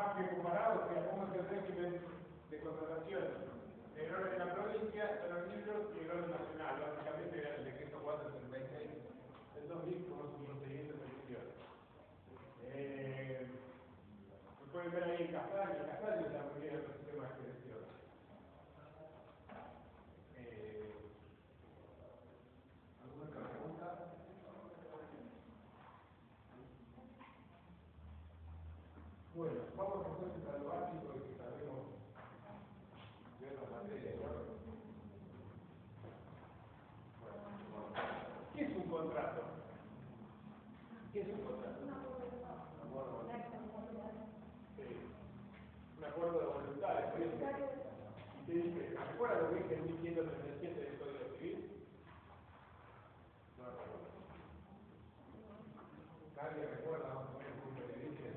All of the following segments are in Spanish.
más que comparado, o sea, cómo es el régimen de contratación. El orden de la provincia, de los libros y el orden nacional. Básicamente era el decreto 436 del 2000 como su procedimiento de elección. Se pueden ver ahí en Castaño. Castaño es la mayoría de los sistemas de selección. ¿Alguna otra pregunta? Bueno, vamos entonces a lo básico de que sabemos de otras materias, ¿no? Bueno, ¿qué es un contrato? ¿Qué es un contrato? Sí. Un acuerdo de voluntades. ¿Qué dice? ¿Recuerda lo que dice el 1137 del Código Civil? No recuerdo. Nadie recuerda más o menos cómo le dice.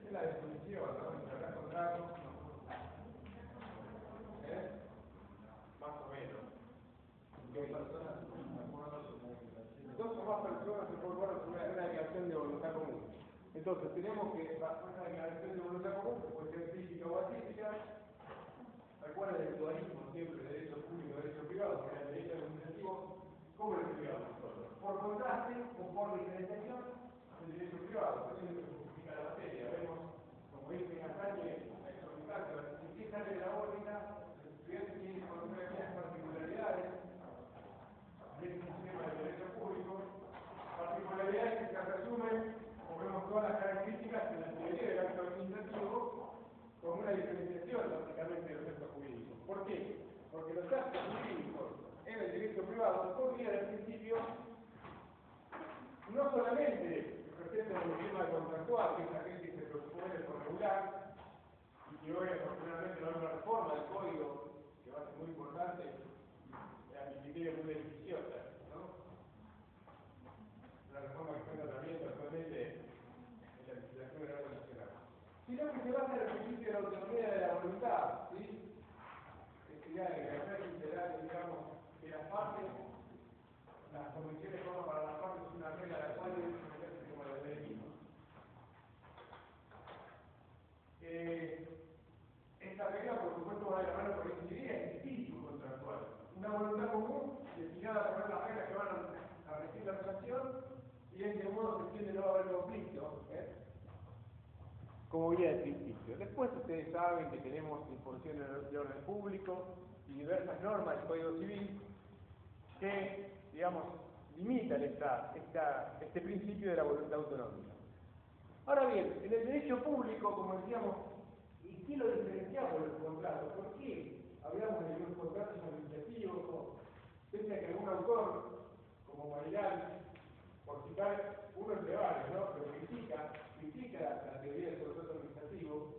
Es la definición, ¿no? ¿Habrá contrato? Más o menos. Dos o más personas se pueden guardar una declaración de voluntad común. Entonces, tenemos que una declaración de voluntad común, que puede ser física o atípica. Recuerden el dualismo siempre de derecho público y derecho privado, que era el derecho administrativo. ¿Cómo lo estudiamos nosotros? Por contraste o por diferenciación del derecho privado. Eso es lo que justifica la materia. Vemos, como dice Castaño, la exorbitanza, en qué sale de la órbita, los estudiantes tienen que conocer aquellas particularidades del sistema del derecho público, particularidades que se resumen, como vemos todas las características en la teoría del acto administrativo, con una diferenciación básicamente de los actos jurídicos. ¿Por qué? Porque los actos jurídicos en el derecho privado podrían al principio no solamente representan el esquema contractual, que es aquel que se propone por regular, y que hoy afortunadamente va a haber una reforma del código que va a ser muy importante, a mi criterio muy beneficiosa, ¿no? La reforma que está en tratamiento actualmente en la legislación del orden nacional. Sino que se basa en el principio de la autonomía de la voluntad, ¿sí? Esta idea de que la ley será, digamos, que las partes, las convenciones forman para las partes una regla a la cual deben someterse como la ley misma. Esta regla, por supuesto, va de la mano con esta idea de espíritu contractual. Una voluntad común destinada a poner las reglas que van a regir la relación y de este modo se entiende no va a haber conflicto, como guía de principio. Después ustedes saben que tenemos disposiciones de orden público y diversas normas del Código Civil que, digamos, limitan este principio de la voluntad autonómica. Ahora bien, en el derecho público, como decíamos, ¿y qué lo diferenciamos de los contratos? ¿Por qué hablamos de los contratos administrativos? Pese a que algún autor, como Marilán, por citar uno entre varios, ¿no? Pero critica la teoría del contrato administrativo,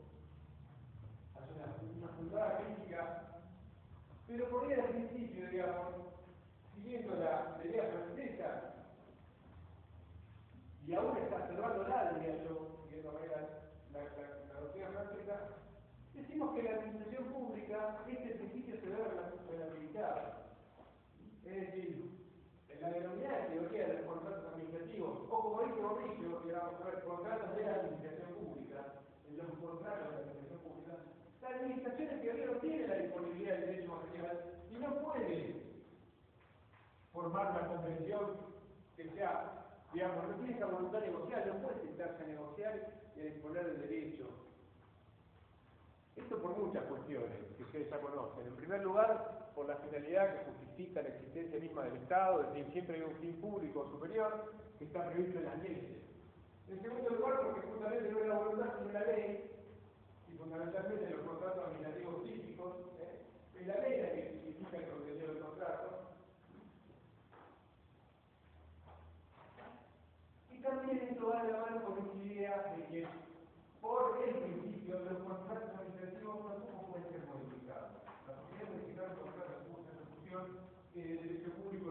hace una fundada crítica, pero por ahí al principio, digamos, siguiendo la teoría francesa, y aún está cerrándola, diría yo, siguiendo la doctrina francesa, decimos que la administración pública, este principio se debe relativizar. Es decir, en la denominada teoría de los contratos administrativos, o como dice Mauricio, digamos, contratos de la administración pública, en los contratos de la administración pública, la administración en teoría no tiene la disponibilidad del derecho material y no puede formar una convención que sea, digamos, no tiene esa voluntad negocial, no puede sentarse a negociar y a disponer del derecho. Esto por muchas cuestiones que ustedes ya conocen. En primer lugar, por la finalidad que justifica la existencia misma del Estado, es decir, siempre hay un fin público superior que está previsto en las leyes. En segundo lugar, porque justamente no es la voluntad sino la ley, y fundamentalmente los contratos administrativos típicos, es la ley la que significa el contenido del contrato. Y también esto va de la mano con esta idea de que por el principio los contratos administrativos tampoco pueden ser modificados. La posibilidad de modificar un contrato de ejecución en el derecho público,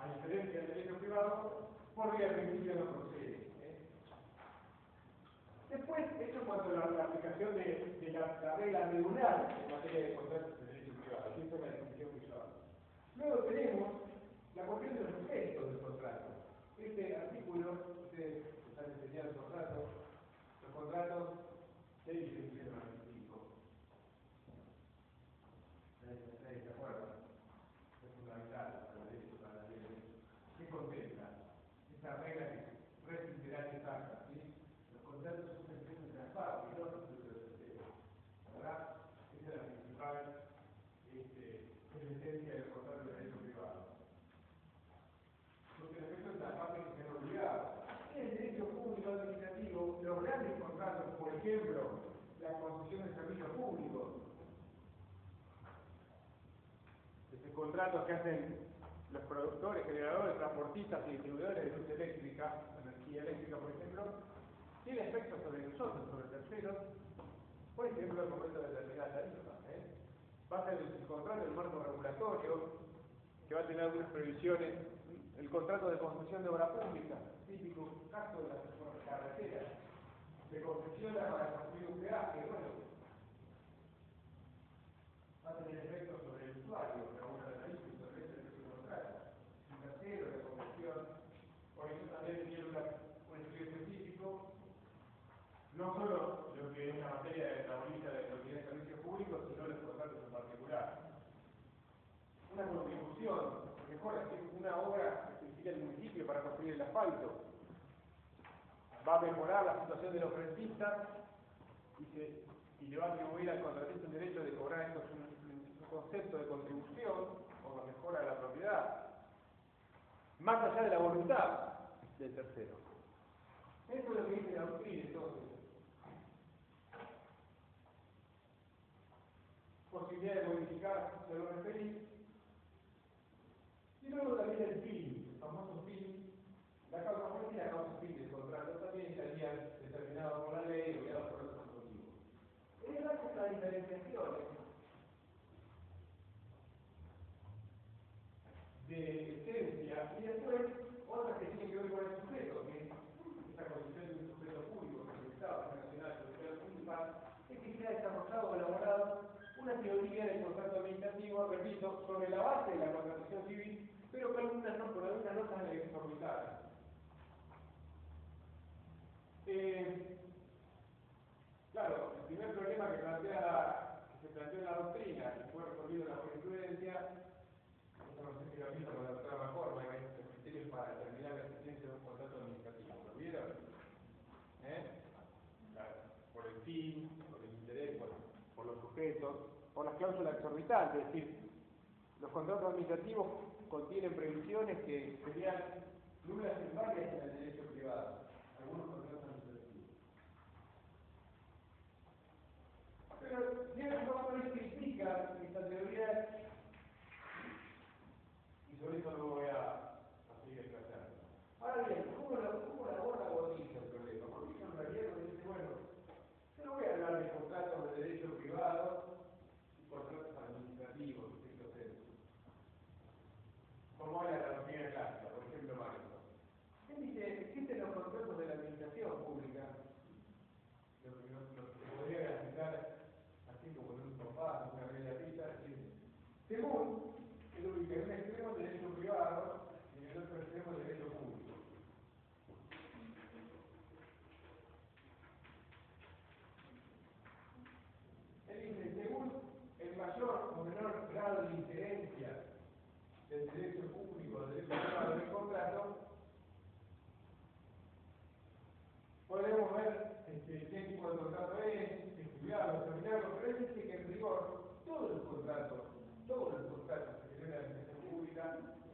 a diferencia del derecho privado, por vía del principio no procede. Después, esto en cuanto a la aplicación de la regla regular en materia de contratos de derecho privado, aquí está la definición que yo hago. Luego tenemos la cuestión de los efectos del contrato. Este artículo, ustedes están enseñando el contrato, los contratos, ¿qué distribución de anticipo? ¿Se acuerdan? Es fundamental para el derecho, para la ley. ¿Qué contempla? Esa regla que resinteral exacta, ¿sí? Los contratos son expresiones de las partes, no los de los terceros. ¿Verdad? Esa es la principal esencia del contrato de derecho privado. Porque el efecto es la parte que se han olvidado. En el derecho público administrativo, los grandes contratos, por ejemplo, la concesión de servicios públicos, contratos que hacen los productores, generadores, transportistas y distribuidores de luz eléctrica, energía eléctrica, por ejemplo, tiene efectos sobre nosotros, sobre terceros, por ejemplo, el momento de determinar tarifas. Va a ser el contrato del marco regulatorio, que va a tener algunas previsiones, el contrato de concesión de obra pública, típico caso de las carreteras, se concesiona para construir un peaje, bueno, va a tener efectos sobre el usuario, la obra de tarifa, sobre ese contrato. Un tercero, la concesión, por eso también tiene un estudio específico, no solo lo que es la materia de la bolilla de lo que es servicios públicos, sino los contratos en particular. Una contribución, mejor decir, una obra que necesita el municipio para construir el asfalto, va a mejorar la situación de los rentistas y le va a atribuir al contratista el derecho de cobrar esto, es un concepto de contribución por la mejora de la propiedad, más allá de la voluntad del tercero. Eso es lo que dice la doctrina, entonces. Posibilidad de modificar, se lo referí. Y luego también el fin, el famoso fin. La causa fuente y la causa fin del contrato también estarían determinados por la ley o guiados por otros motivos. Es la diferenciación de esencia y después otras que tienen que ver con el sujeto, que es esta condición de un sujeto público, Estado nacional, social municipal, es que se ha desarrollado o elaborado una teoría del contrato administrativo, repito, sobre la base de la contratación civil, pero con algunas notas exorbitadas. Claro, el primer problema que se planteó en la doctrina y fue resolvido en la jurisprudencia, esto no sé si lo han visto con la doctora Reforma, hay los criterios para determinar la existencia de un contrato administrativo. ¿Lo vieron? Claro, por el fin, por el interés, por los sujetos, por las cláusulas exorbitantes, es decir, los contratos administrativos contienen previsiones que serían nulas y varias en el derecho privado, algunos contratos administrativos. Pero Diego Gómez critica esta teoría y sobre eso lo voy a seguir explicando. Ahora bien, ¿cómo la aborda Gordillo el problema? Gordillo en realidad lo dice, bueno, yo no voy a hablar de contratos de derecho privado y contratos administrativos, como era la doctrina clásica, por ejemplo, Marco. Él dice, existen los contratos de la administración pública, lo que se podría garantizar así como en un sofá, en una media pista, es decir, según el ubica en un extremo de derecho privado y en el otro extremo de derecho público. Él dice, según el mayor o menor grado de injerencia del derecho público, del derecho privado del contrato, podemos ver qué tipo de contrato es, estudiarlo, determinarlo, pero él dice que en rigor todos los contratos que tienen la administración pública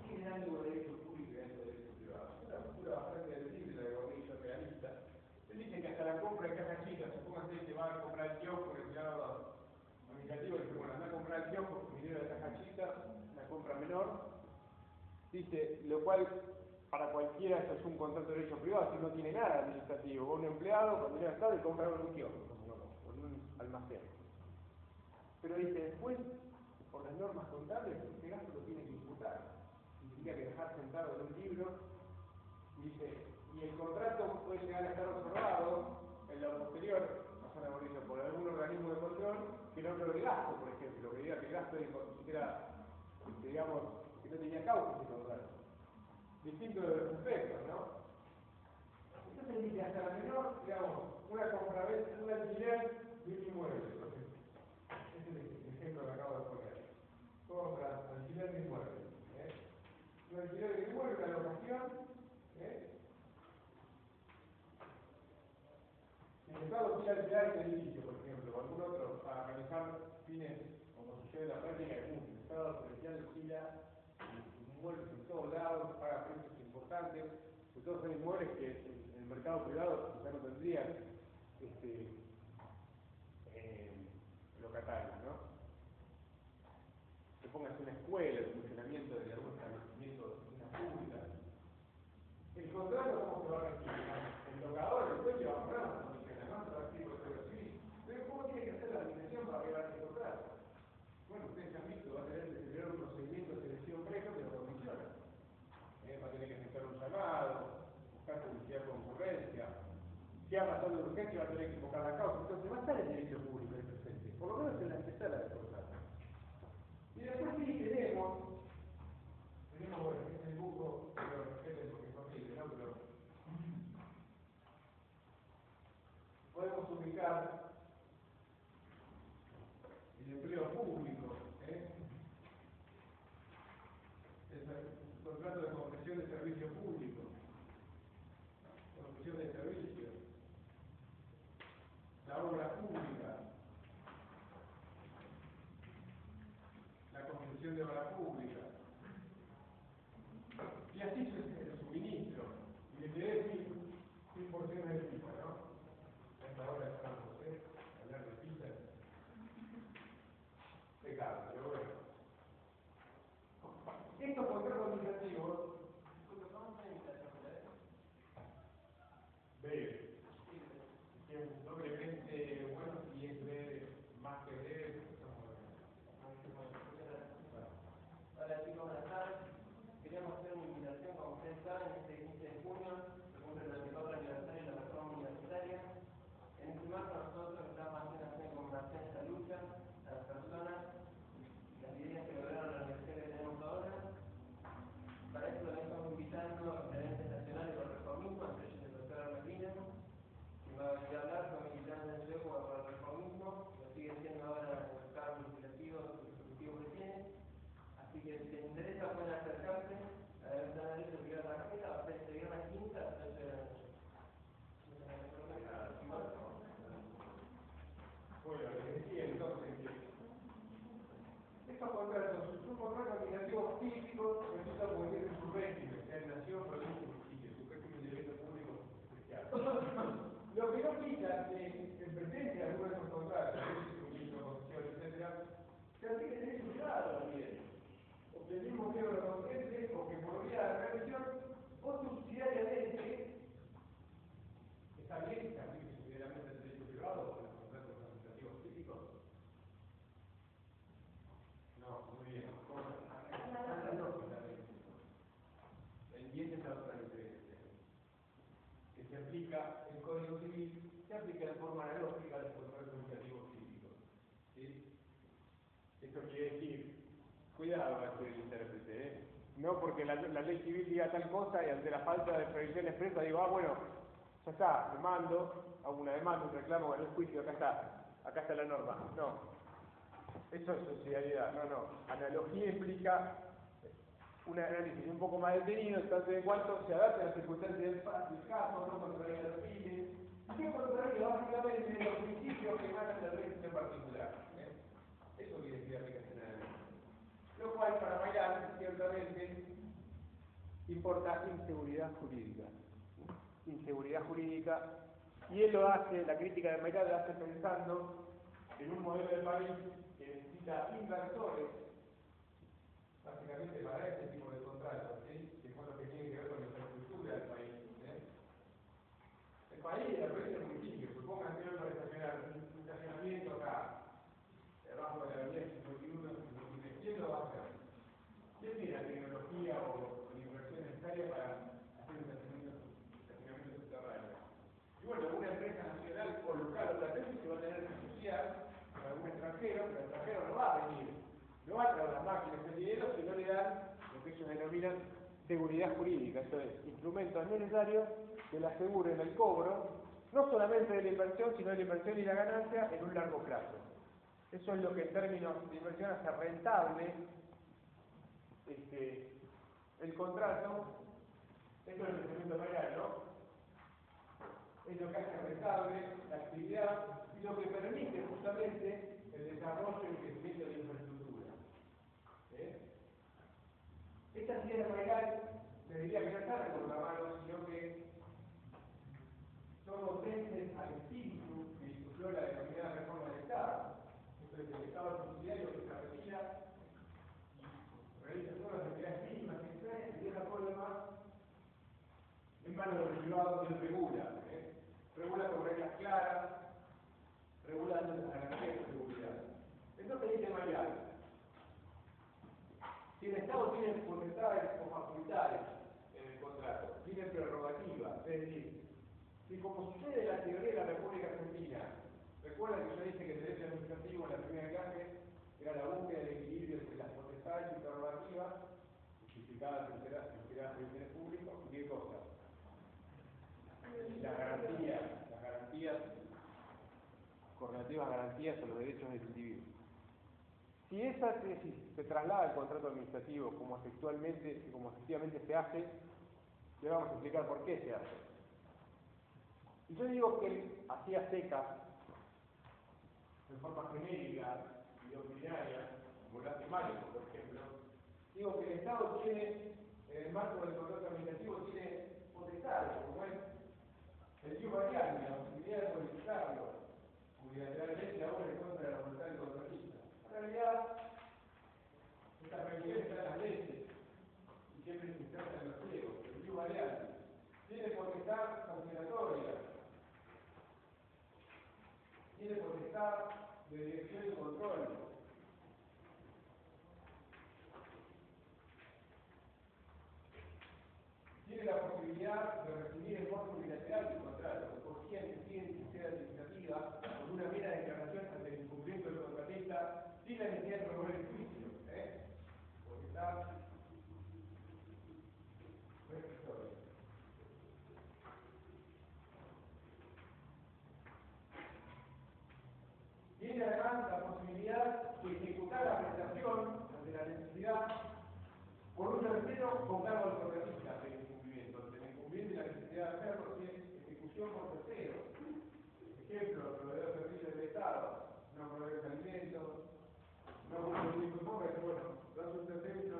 tienen algo de derecho público y algo de derecho privado. Es una postura bastante libre la de Gordillo realista. Él dice que hasta la compra de cajas chicas, supóngase que va a comprar el kiosco, el empleado administrativo dice, bueno, anda a comprar el kiosco con dinero de caja chica, la compra menor, dice, lo cual para cualquiera eso es un contrato de derecho privado, si no tiene nada administrativo, un empleado con dinero de Estado y compra un kiosco, con un almacén. Pero dice, después, por las normas contables, este gasto lo tiene que imputar. Significa que dejar sentado en un libro, dice, y el contrato puede llegar a estar observado en lo posterior, no son abolidos por algún organismo de control, que no lo del gasto, por ejemplo, que diga que el gasto ni siquiera, digamos, que no tenía causa ese contrato. Distinto de los efectos, ¿no? Entonces dice, hasta la menor, digamos, una compra mercado quiere alquilar este edificio, por ejemplo, o algún otro, para realizar fines, como sucede en la práctica común, el Estado comercial alquila inmuebles en todos lados, paga precios importantes, sobre todo son inmuebles que en el mercado privado ya no tendrían locatarios, ¿no? Que pongas una escuela, el funcionamiento de algún establecimiento de oficinas públicas. El contrato, ¿cómo se va a regir? El locador, el dueño va a poner las condiciones, no se va a regir por el Código Civil. Pero ¿cómo tiene que hacer la administración para llevar ese contrato? Bueno, ustedes han visto, va a tener que generar un procedimiento de selección previo que lo condiciona. Va a tener que efectuar un llamado, buscar publicidad de concurrencia. Si ha pasado de urgencia, va a tener que invocar la causa. Entonces va a estar el derecho público ahí presente, por lo menos en la antesala del contrato. Y después sí tenemos, bueno, este es el buco, pero respeten porque es horrible, ¿no? Pero podemos ubicar el empleo público, el contrato de concesión de servicio público, concesión de servicio, la obra pública, la concesión de obra pública, y así el suministro, y le quedé sin porciones de pizza, ¿no? A esta hora estamos, hablar de pizza, pecado, pero bueno. Estos contratos administrativos, B, que es doblemente bueno si es B más que D, Hola chicos, buenas tardes. Queríamos hacer una invitación, como ustedes saben, este 15 de junio se cumple el 24 aniversario de la reforma universitaria. En este marco nosotros estamos haciendo una conmemoración de esta lucha, a las personas, las ideas que lograron la universidad que tenemos ahora. Para eso también estamos invitando a referentes nacionales del reformismo, entre ellos el doctor Armelino, que va a venir a hablar, fue militante en el por el reformismo, lo sigue siendo ahora en los cargos legislativos y ejecutivos que tiene. Así que si les interesa pueden acercarse a la ventana de la tarjeta, va a ser este viernes 15 a las 8 de la noche. Bueno, les decía entonces que estos contratos son contratos administrativos típicos que resultan como tienen su régimen, sea en nación, provincia y municipio, su régimen de derecho público especial. Lo que no quita que en presencia de algunos de estos contratos, suministro, concesión, etc., se aplique el derecho privado también. O que el mismo quiebro lo conteste, o que por vía de revisión, o subsidiariamente, está bien que se aplique subsidiariamente el derecho privado con los contratos administrativos típicos. No, muy bien. Y esa es la otra diferencia. Que se aplica el Código Civil, se aplica de forma analógica a los contratos administrativos típicos. ¿Sí? Esto quiere decir, cuidado va a ser el intérprete, no porque la ley civil diga tal cosa y ante la falta de previsión expresa digo, bueno, ya está, demando, hago una demanda, un reclamo, gané el juicio, acá está la norma. No, eso es subsidiariedad, no. Analogía implica un análisis un poco más detenido, en tanto de cuanto se adapta a las circunstancias del caso, no contraría los fines, y que contraría básicamente los principios que emanan del régimen particular. Eso quiere decir aplicación analógica. Lo cual para bailar, ciertamente, importa inseguridad jurídica. Inseguridad jurídica, y él lo hace, la crítica de Maillard lo hace pensando en un modelo de país que necesita inversores, básicamente para este tipo de contratos, ¿sí? Que son los que tienen que ver con la infraestructura del país. El país, la provincia del municipio, supongan que para estacionar un estacionamiento acá, debajo de la avenida 51, ¿quién lo va a hacer? ¿Quién tiene la tecnología o la inversión necesaria para hacer un estacionamiento subterráneo? Y bueno, una empresa nacional o local o latente se va a tener que asociar con algún extranjero, pero el extranjero no va a venir, no va a traer las máquinas, el dinero, si no le dan lo que ellos denominan seguridad jurídica, esto es, instrumentos necesarios que le aseguren el cobro, no solamente de la inversión, sino de la inversión y la ganancia en un largo plazo. Eso es lo que en términos de inversión hace rentable el contrato. Esto es el pensamiento real, ¿no? es lo que hace rentable la actividad y lo que permite justamente el desarrollo y el crecimiento de la infraestructura. Estas ideas de Maigal, le diría que no están en la mano, sino que son docentes al espíritu que discutió la denominada reforma del Estado. Esto es el Estado subsidiario que se retira y realiza todas las actividades mínimas que trae y deja todo lo demás en manos de los privados que lo regula. Regula con reglas claras, regulando las garantías de seguridad. Entonces dice Maigal, si el Estado tiene potestades o facultades en el contrato, tiene prerrogativas, es decir, si como sucede en la teoría de la República Argentina, recuerden que yo dije que el derecho administrativo en la primera clase era la búsqueda del equilibrio entre las potestades y prerrogativas, justificadas en los bienes públicos, y qué cosa. Las garantías, correlativas garantías a los derechos del individuo. Si esa tesis se traslada al contrato administrativo como efectivamente se hace, le vamos a explicar por qué se hace. Y yo digo que así a secas, de forma genérica y doctrinaria, como lo hace Mágico, por ejemplo, digo que el Estado tiene, en el marco del contrato administrativo, tiene potestades, como es el ius variable, la posibilidad de modificarlo unilateralmente ahora en contra de la voluntad del contratista. En realidad, esta realidad está en las leyes y siempre se inserta en los pliegos. El ius variable tiene potestad sancionatoria, tiene potestad de dirección y control. Tiene la posibilidad de rescindir en forma unilateral el contrato, por quien decide en sede administrativa, con una mera declaración ante el incumplimiento del contratista, sin la necesidad de promover el juicio. Potestad rescisória. Tiene además la posibilidad de ejecutar la prestación ante la necesidad por un tercero con cargo al contratista del incumplimiento. Ante el incumplimiento y la necesidad de hacerlo, tiene ejecución por tercero. Ejemplo, proveedor de servicios del Estado, no proveedor de alimentos, no un tipo de pobre, que bueno, das un tercero,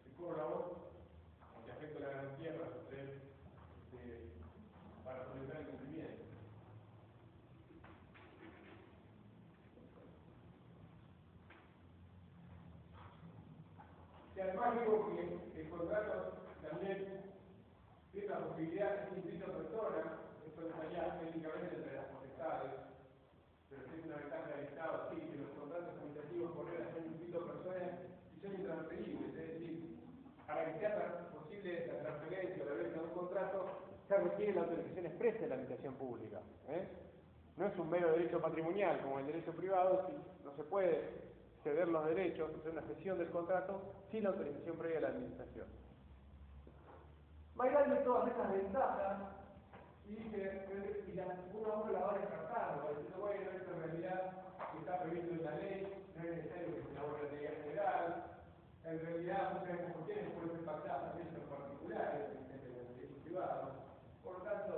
te cobra vos, aunque afecta la garantía para sostener, para solventar el cumplimiento. Y además digo que el contrato también tiene la posibilidad de que invito a personas, esto estaría técnicamente entre las potestades, pero si es una ventaja del Estado, sí, que los contratos administrativos por regla son invito a personas y son intransferibles, es decir, para que sea posible la transferencia o la venta de un contrato, se requiere la autorización expresa de la administración pública. No es un mero derecho patrimonial como el derecho privado, no se puede ceder los derechos, hacer una cesión del contrato sin la autorización previa de la administración. Maigal de todas estas ventajas y uno a uno la va descartando, diciendo, bueno, esto en realidad está previsto en la ley, no es necesario que se elabore la ley general, en realidad muchas cuestiones pueden ser pactadas también en particulares, en el derecho privado. Por lo tanto,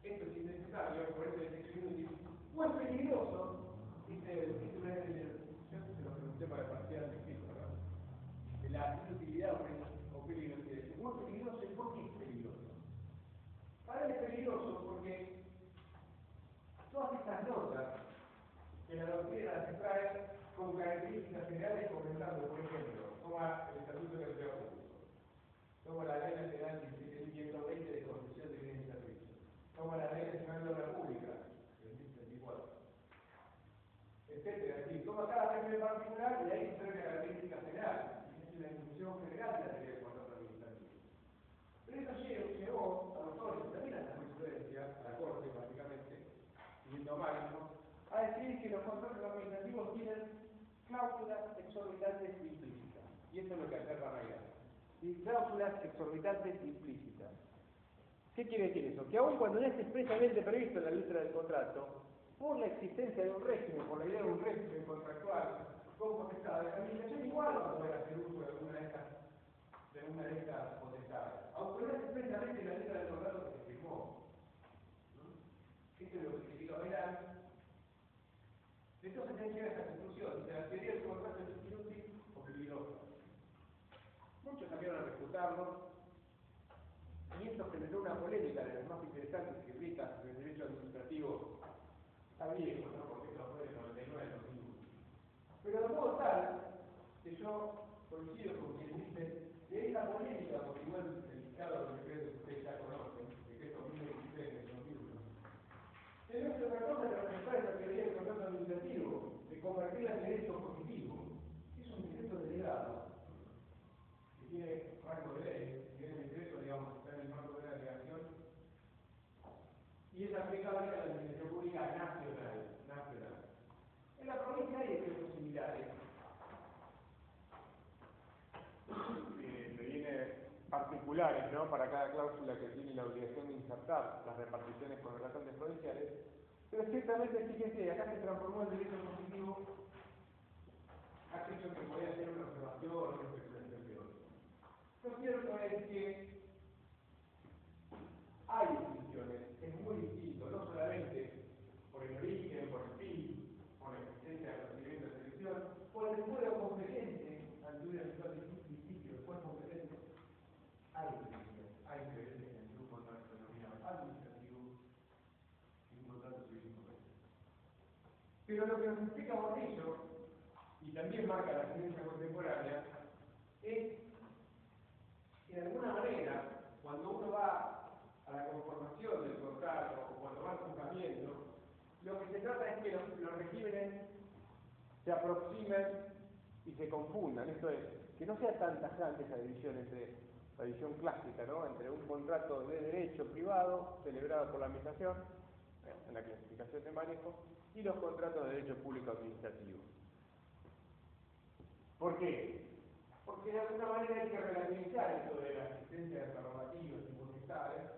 esto es innecesario, por eso dice que o es peligroso, dice, yo se lo pregunté para partir al escrito, ¿verdad? De la inutilidad o peligrosidad. O es peligroso, ¿y por qué es peligroso? Para él es peligroso porque todas estas notas que la doctrina las extrae con características generales comentando, por ejemplo, toma el Estatuto de Empleo Público, toma la Ley Nacional 1720 de Concesión de Bienes y Servicios, toma la Ley Nacional de Obra Pública, del 1034, etcétera. Es decir, toma cada régimen particular y ahí se trae una característica general, y es una inclusión general de la teoría del contrato administrativo. Pero eso llevó a autores, también a la jurisprudencia, a la Corte, básicamente, siguiendo a Mágico, a decir que los contratos administrativos tienen cláusulas exorbitantes implícitas. Y eso es lo que acerca a Maigal. Y cláusulas exorbitantes implícitas. ¿Qué quiere decir eso? Que aun cuando no esté expresamente previsto en la letra del contrato, por la existencia de un régimen, por la idea de un régimen contractual con potestad, la administración igual va a poder hacer uso de alguna de estas potestades. monetaria, aunque no es expresamente la letra del contrato que se firmó. Esto es lo que significa bailar. Entonces hay que ver esta conclusión. La teoría del contrato es inútil o peligrosa. Muchos salieron a refutarlo, y esto generó una polémica de las más interesantes que ricas del derecho administrativo. Está viejo, ¿no? Porque esto fue del 99 al 2001. Pero de modo tal que yo coincido con quien dice que esta polémica, porque igual el dictado del decreto que ustedes ya conocen, el decreto 2023 del 2001, que no es otra cosa que representar esta teoría del contrato administrativo, de convertirla en derecho positivo. Es un decreto delegado, que tiene rango de ley, que tiene el decreto, digamos, está en el marco de la delegación, y es aplicable a la administración pública nacional. En la provincia hay decretos similares. Se viene particulares, ¿no? Para cada cláusula que tiene la obligación de insertar las reparticiones con relatantes provinciales, pero ciertamente, fíjense, acá se transformó el derecho positivo, aquello que podía ser una observación o una especulación. Lo cierto es que hay distinciones, es muy distinto, no solamente por el origen, por el fin, por la existencia de procedimiento de selección, por el fuero competente ante una situación difícil, el fuero competente. Hay diferencias entre un contrato denominado administrativo y un contrato civil comercial. Pero lo que nos explica Bonillo, y también marca la tendencia contemporánea, es que de alguna manera, cuando uno va a la conformación del contrato o cuando va al juzgamiento, lo que se trata es que los regímenes se aproximen y se confundan. Esto es, que no sea tan tajante esa división entre la división clásica, ¿no? Entre un contrato de derecho privado celebrado por la administración, en la clasificación de manejo, y los contratos de derecho público administrativo. ¿Por qué? Porque de alguna manera hay que relativizar esto de la existencia de prerrogativas y potestades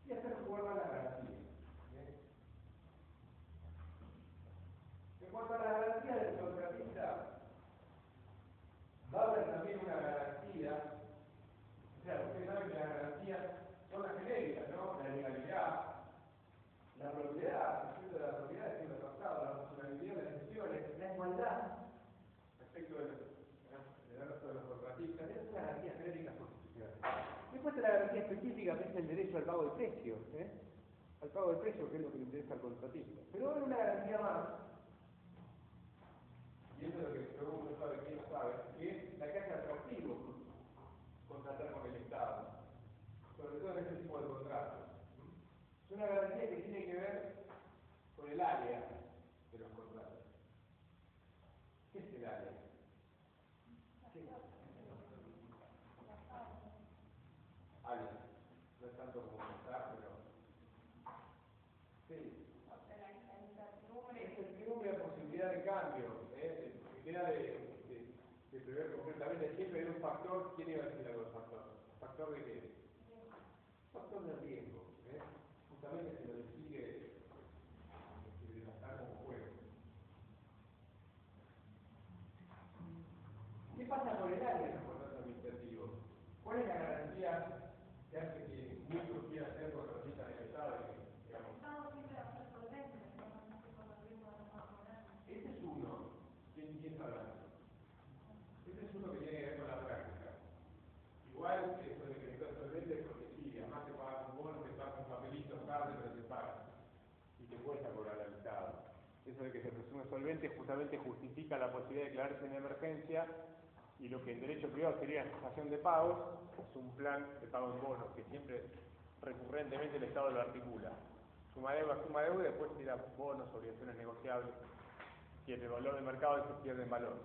y hacer jugar a la garantía. En cuanto a la garantía del contratista, va a haber también una garantía. O sea, ustedes saben que las garantías son las genéricas, ¿no? La legalidad, la propiedad, el sentido de la propiedad es siempre tratado, la funcionalidad de las gestiones, la igualdad respecto del resto de los contratistas. Esas son las garantías genéricas constitucionales. Después está la garantía específica, que es el derecho al pago del precio, al pago del precio, que es lo que le interesa al contratista. Pero hay una garantía más, y eso es lo que pregunto, sabe quién sabe, que es la que hace atractivo contratar con el Estado, sobre todo en este tipo de contratos. Es una garantía que tiene que ver con el área de los contratos. ¿Qué es el área? ¿Qué? Área. No es tanto como pensar, pero... Sí. Es el incertidumbre de posibilidad de cambio, la idea de prever concretamente siempre hay un factor. ¿Quién iba a decir algo de factor? ¿Factor de qué? Factor de riesgo. Justamente se lo distingue de gastar como juego. ¿Qué pasa con el área de los contratos administrativos? ¿Cuál es la garantía que hace que muchos quieran ser contratistas del Estado? Digamos? Ese es uno. ¿Quién está hablando? Ese es uno que tiene que ver con la práctica. Igual eso de que el Estado solvente es porque sí, además te pagas un bono, te pagas un papelito tarde, pero te pagas. Y te cuesta cobrar al Estado. Eso de que se presume solvente justamente justifica la posibilidad de declararse en emergencia, y lo que en derecho privado sería cesación de pagos es un plan de pago en bonos que siempre recurrentemente el Estado lo articula. Suma deuda y después tira bonos, obligaciones negociables. Pierde valor de mercado y se pierde en valor.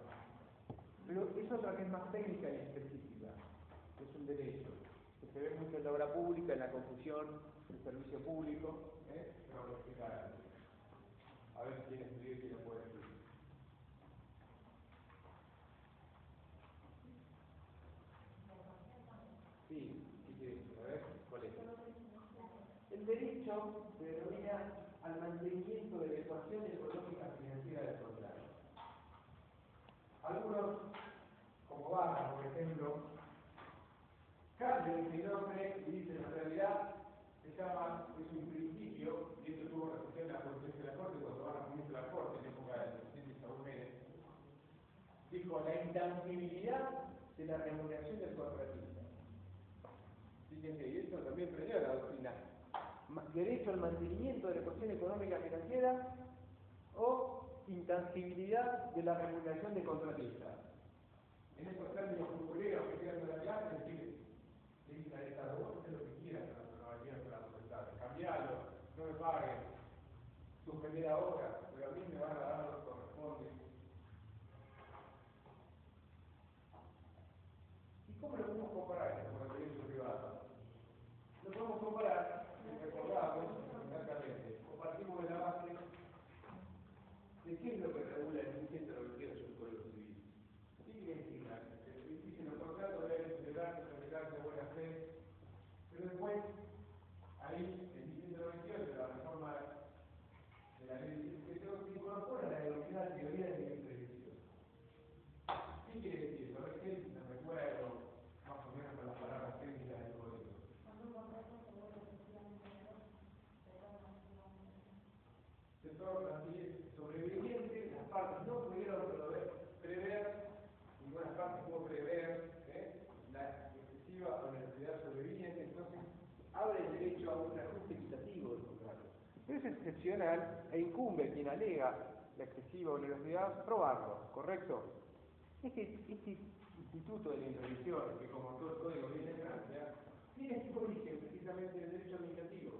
Pero es otra que es más técnica y específica. Es un derecho que se ve mucho en la obra pública, en la confusión del servicio público. Pero lo explicar. A ver si quiere estudiar y quién lo puede decir. Sí, ¿qué quiere decir? A ver, ¿cuál es? El derecho se denomina al mantenimiento de la ecuación económica financiera del contrato. Algunos, como Barra, con la intangibilidad de la remuneración del contratista. Fíjense, y esto también prendió la doctrina. Derecho al mantenimiento de la ecuación económica financiera o intangibilidad de la remuneración del contratista. En estos términos futboleros que quedan de la clase, es decir, le dicen a esta vos haces lo que quieras con la valía para porcentaje, cambialo, no me paguen, suspender ahora, pero a mí me van a dar lo que corresponde. ¿Y cómo lo podemos comparar esto con el derecho privado? Lo podemos comparar, si recordamos, exactamente, o partimos de la base de qué es lo que regula el 198 del Código Civil. Sí, dicen los contratos deben celebrarse de buena fe, pero después, ahí, el 198, la reforma de la ley de secreto, se incorpora la denominada teoría de nivel previsión. ¿Qué quiere decir? A ver qué me recuerdo más o menos con las palabras técnicas del código. Sector sobreviviente, las partes no pudieron prever, ninguna parte pudo prever la excesiva onerosidad sobreviviente, entonces abre el derecho a un ajuste equitativo del contrato. Pero es excepcional e incumbe a quien alega la excesiva onerosidad probarlo, ¿correcto? Este instituto de la imprevisión, Que como todo el código viene de Francia, tiene su origen precisamente en el derecho administrativo.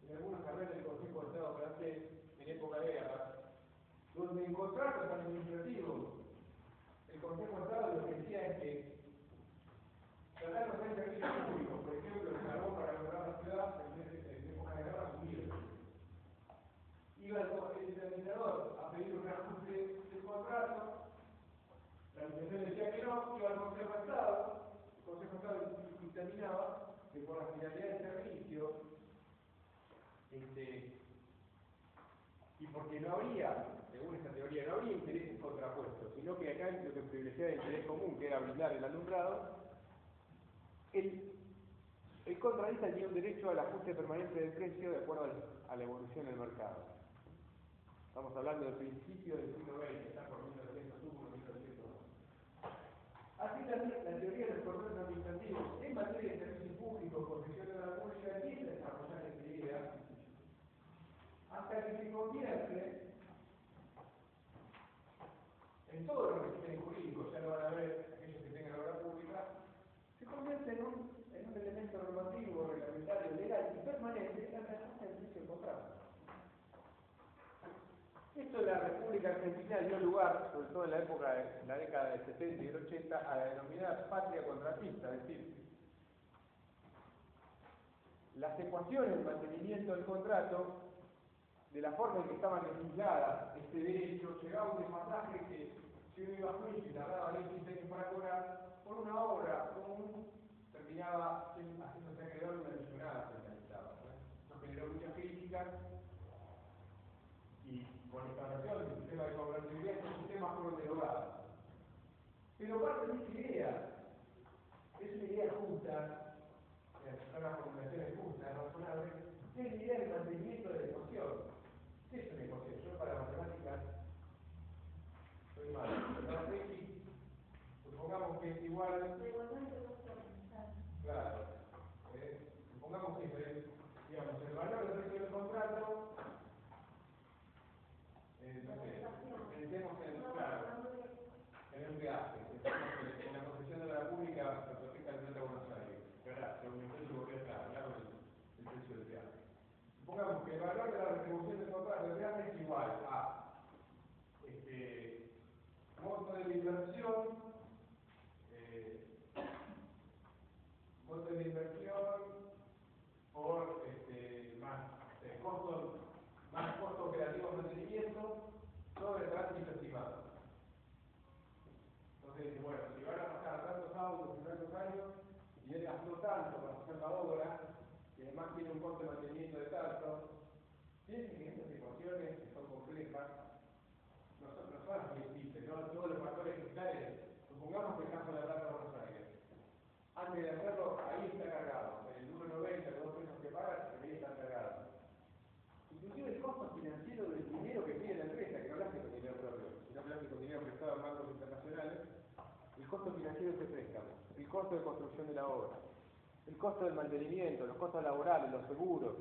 En algunos carreras del Consejo de Estado francés, en época de guerra, donde en contratos administrativos, el Consejo de Estado lo que decía es que tratar de hacer servicios públicos, por ejemplo, el carbón para lograr la ciudad, en época de guerra subía. Iba el determinador a pedir un ajuste del contrato, la administración decía que no, iba al Consejo de Estado, el Consejo de Estado dictaminaba que por la finalidad del servicio, y porque no habría, según esta teoría, no habría intereses contrapuestos, sino que acá lo que privilegiaba el interés común, que era brindar el alumbrado, el contratista tenía un derecho al ajuste permanente del precio de acuerdo a la evolución del mercado. Estamos hablando del principio del siglo XX, está por 1901, 1902. Así también la teoría de los contratos administrativos en materia de servicios públicos, concesión de la pública, empieza a desarrollar esta idea hasta que se convierte en todos los regímenes jurídicos, ya lo van a ver aquellos que tengan obra pública, se convierte en un elemento normativo, reglamentario, legal y permanente en la ajuste del precio del contrato. Esto en la República Argentina dio lugar, sobre todo en la época de la década del 70 y del 80, a la denominada patria contratista, es decir, las ecuaciones del mantenimiento del contrato, de la forma en que estaban legisladas este derecho, llegaba a un desfasaje que si uno iba a juicio y tardaba 20 años para cobrar, por una obra común terminaba haciéndose acreedor de una millonada centralizada. Esto generó muchas críticas y con la instalación del sistema de convertibilidad estos sistemas fueron derogados. Pero parte de esta idea es una idea justa, son las formulaciones justas, razonables, es la idea del mantenimiento de la ecuación. ¿Qué es una ecuación? Yo para matemáticas soy malo, pero X, supongamos que es igual. Claro, supongamos que es, digamos, el valor del precio del contrato, no sé, pensemos en, claro, en un peaje, pensemos en la concesión de la República que protege el Metro de Buenos Aires, ¿verdad? Se aumentó y se volvió a estar, claro, el precio del peaje. Supongamos que el valor de la retribución del contrato de peaje es igual a monto de la inversión, por más costo operativo de mantenimiento sobre el tránsito estimado. Entonces, bueno, si van a pasar tantos autos en tantos años y él gastó tanto para hacer la obra y además tiene un costo de mantenimiento de tanto, piensen que estas ecuaciones que son complejas no son las que existen, ¿no? Todos los factores fiscales, supongamos que el caso de la Plaza de Buenos Aires. Antes de hacerlo, ahí está cargado. El número 90, los 2 pesos que pagas, ahí está cargado. Inclusive el costo financiero del dinero que pide la empresa, que no lo hace con dinero propio, sino que lo hace con dinero prestado. realizado en bancos internacionales, el costo financiero de ese préstamo, el costo de construcción de la obra, el costo del mantenimiento, los costos laborales, los seguros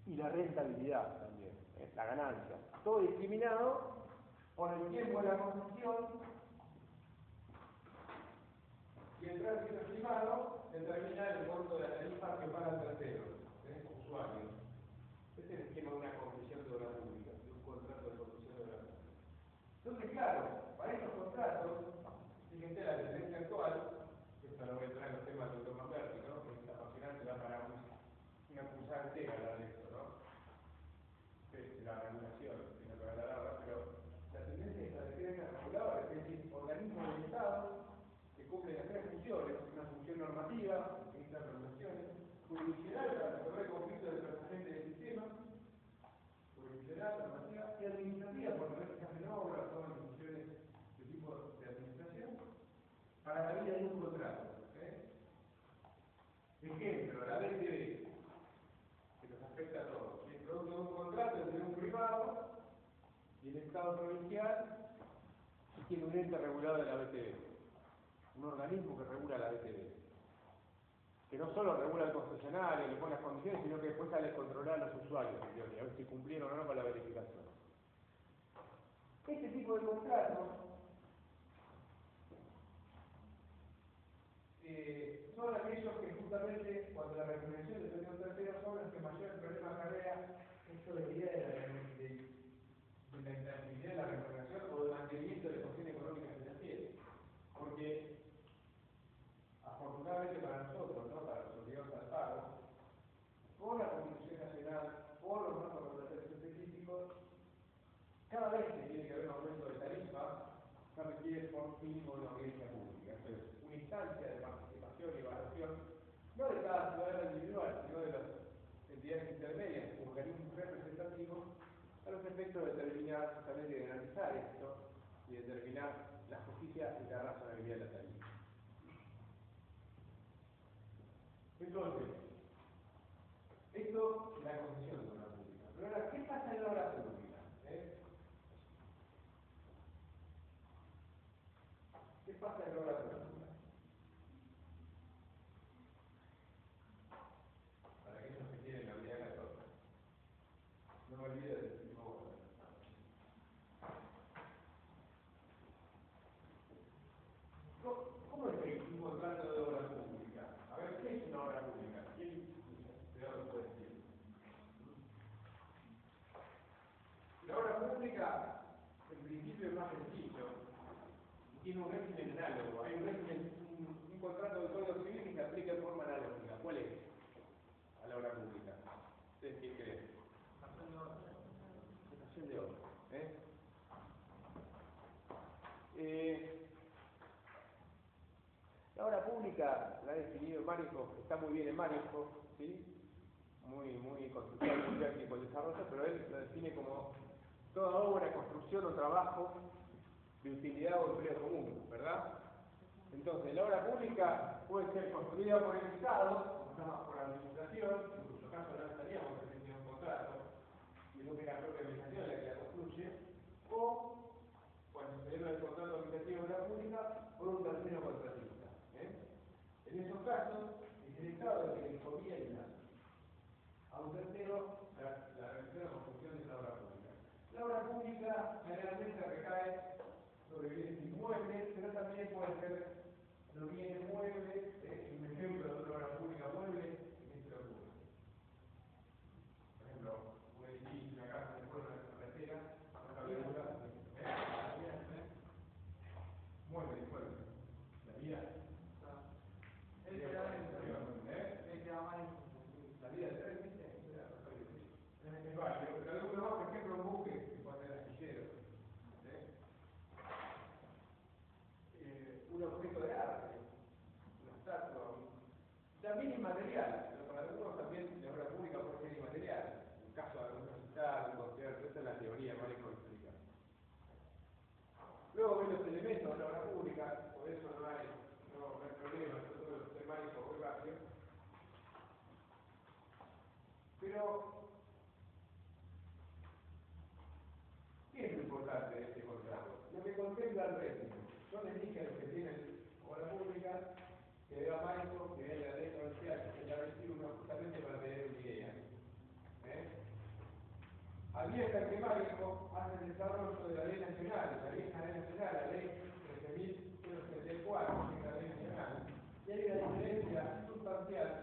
y la rentabilidad también, la ganancia, todo discriminado por el tiempo de la construcción y el tránsito estimado determina el monto de la tarifa que paga el tercero, usuario. Este es el esquema de una concesión de obra pública, de un contrato de concesión de obra pública. Entonces, claro, para estos contratos, fíjense la tendencia actual, esto no voy a entrar en los temas del doctor Mamberti, ¿no? Que es apasionante, da para una cruzada entera hablar de esto, ¿no? La regulación, que no para la hora, pero la tendencia es establecer una reguladora, es decir, organismos del Estado que cumplen las tres funciones, una función normativa, que es la regulaciones, jurisdiccional para resolver conflictos de los agentes del sistema, jurisdiccional, normativa y administrativa, porque no se hacen obras, son instituciones de tipo de administración, para la vida de un contrato. Ejemplo, la BTV, que nos afecta a todos. Si el producto de un contrato entre un privado y el Estado provincial, tiene un ente regulador de la BTV, un organismo que regula la BTV, que no solo regula el concesionario, le pone las condiciones, sino que después sale a controlar a los usuarios, a ver si cumplieron o no con la verificación. Este tipo de contratos son aquellos que justamente cuando la remuneración depende de un tercero son los que mayor problema acarrea esto de la idea de la intransibilidad de la remuneración o del mantenimiento de la cuestión económica financiera. Porque afortunadamente para nosotros, ¿no? Para los obligados al pago, por la Constitución Nacional, por los marcos regulatorios específicos, cada vez que tiene que haber un aumento de tarifa, se requiere por mínimo una audiencia pública. Entonces, una instancia de participación y evaluación, no de cada ciudadano individual, sino de las entidades intermedias, organismos representativos, a los efectos de determinar, justamente de garantizar esto y determinar la justicia y la razonabilidad de la tarifa. Entonces, esto es la concesión de obra pública. Pero ahora, ¿qué pasa en la obra pública? ¿Qué pasa en la obra pública? Para aquellos que tienen la habilidad católica. No me olvides del último voto. ¿Cómo es un contrato de obra pública? A ver, ¿qué es una obra pública? ¿Quién lo puede decir? La obra pública, en principio, es más sencillo. Tiene un régimen análogo. Hay un contrato del Código Civil que se aplica de forma analógica. ¿Cuál es? A la obra pública. ¿Ustedes qué creen? Prestación de obra. La obra pública la ha definido Manejo, está muy bien en Manejo, ¿sí? Muy conceptual, muy técnico el desarrollo, pero él lo define como toda obra, construcción o trabajo de utilidad o empleo común, ¿verdad? Entonces, la obra pública puede ser construida por el Estado, por la administración, en cuyo caso no estaríamos presentes en un contrato, sino que es la propia administración la que la construye, o cuando se debe el contrato administrativo de la pública por un tercero contratista. En esos casos, es el Estado el que le encomienda a un tercero la realización de la construcción de la obra pública. La obra pública generalmente recae sobre bienes inmuebles, pero también puede ser los bienes muebles, un ejemplo de una obra pública mueble, ¿qué se le ocurre? Por ejemplo, un edificio, una casa, un pueblo, una carretera, una vivienda, mueble, la vía. La vida del tren, ¿viste? Es válido, pero alguno más, por ejemplo, un buque que puede ser astillero. Un objeto de arte, una estatua, también inmaterial, pero para algunos también la obra pública puede ser inmaterial. En caso de algunos estados, un concierto, esta es la teoría que Manejo explica. Luego ven los elementos de la obra pública, por eso no hay problema, nosotros los temáticos muy rápido. Pero, ¿qué es lo importante de este contrato? Lo que contemplan Allí está el temático hace el desarrollo de la ley nacional, la vieja ley nacional, la ley 13.074, que es la ley nacional. Y hay una diferencia sustancial.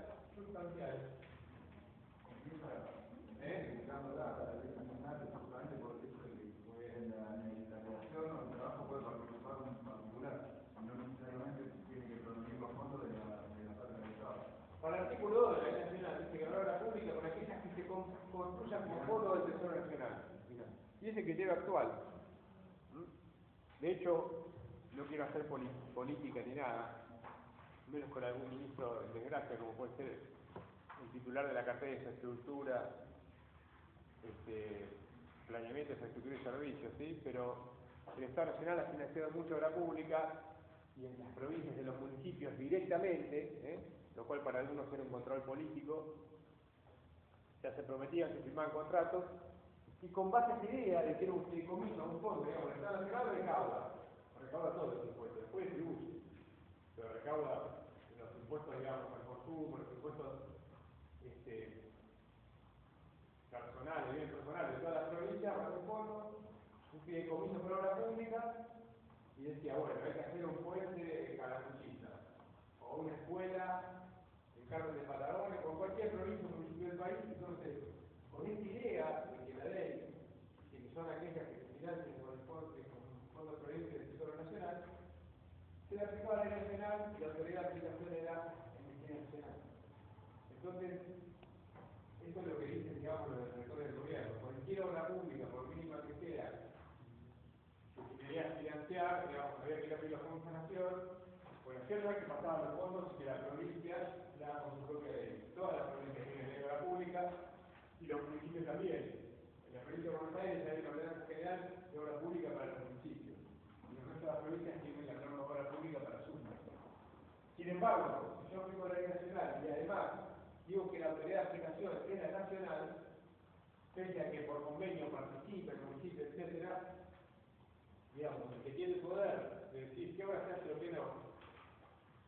Dando la ley nacional justamente por el hecho de que en la creación o el trabajo puede participar un particular, y no necesariamente tiene que provenir los fondos de la parte del Estado. Para el artículo 2 de la ley nacional dice que la obra pública con aquellas que se construyan con fondos del Tesoro Nacional. Y ese criterio actual. De hecho, no quiero hacer política ni nada, menos con algún ministro en desgracia, como puede ser el titular de la cartera de infraestructura, planeamiento, infraestructura y servicios, ¿sí? Pero el Estado Nacional ha financiado mucha obra pública y en las provincias, en los municipios directamente, lo cual para algunos era un control político, ya se prometían, se firmaban contratos, y con base a esa idea de que era un fideicomiso, un fondo, digamos, el Estado Nacional recauda todos los impuestos, después distribuye, pero recauda los impuestos, digamos, al consumo, los impuestos personales, bienes personales de todas las provincias, para un fondo, un fideicomiso por obra pública, y decía, bueno, hay que hacer un puente en Calamuchita, o una escuela en Carmen de Patagones, o en cualquier provincia o municipio del país. Entonces, con esta idea de que la ley, que son aquellas que se financian con fondos provenientes del Tesoro Nacional, se le aplicaba la ley nacional y la autoridad de aplicación era el Ministerio Nacional. Entonces, esto es lo que dicen, digamos, los directores del gobierno. Cualquier obra pública, por mínima que sea, que se quería financiar, digamos, había que ir a pedir los fondos a la nación. Bueno, cierto es que pasaban los fondos y que la provincia daba con su propia ley. Todas las provincias tienen ley de obra pública y los municipios también. En la provincia de Buenos Aires hay una ordenanza general de obra pública para los municipios. Y el resto de las provincias tienen la norma de obra pública para sus municipios. Sin embargo, si yo aplico la ley nacional y además digo que la autoridad de aplicación es la nacional, pese a que por convenio participa el municipio, etcétera, digamos, el que tiene el poder de decir qué obras se hace lo que no.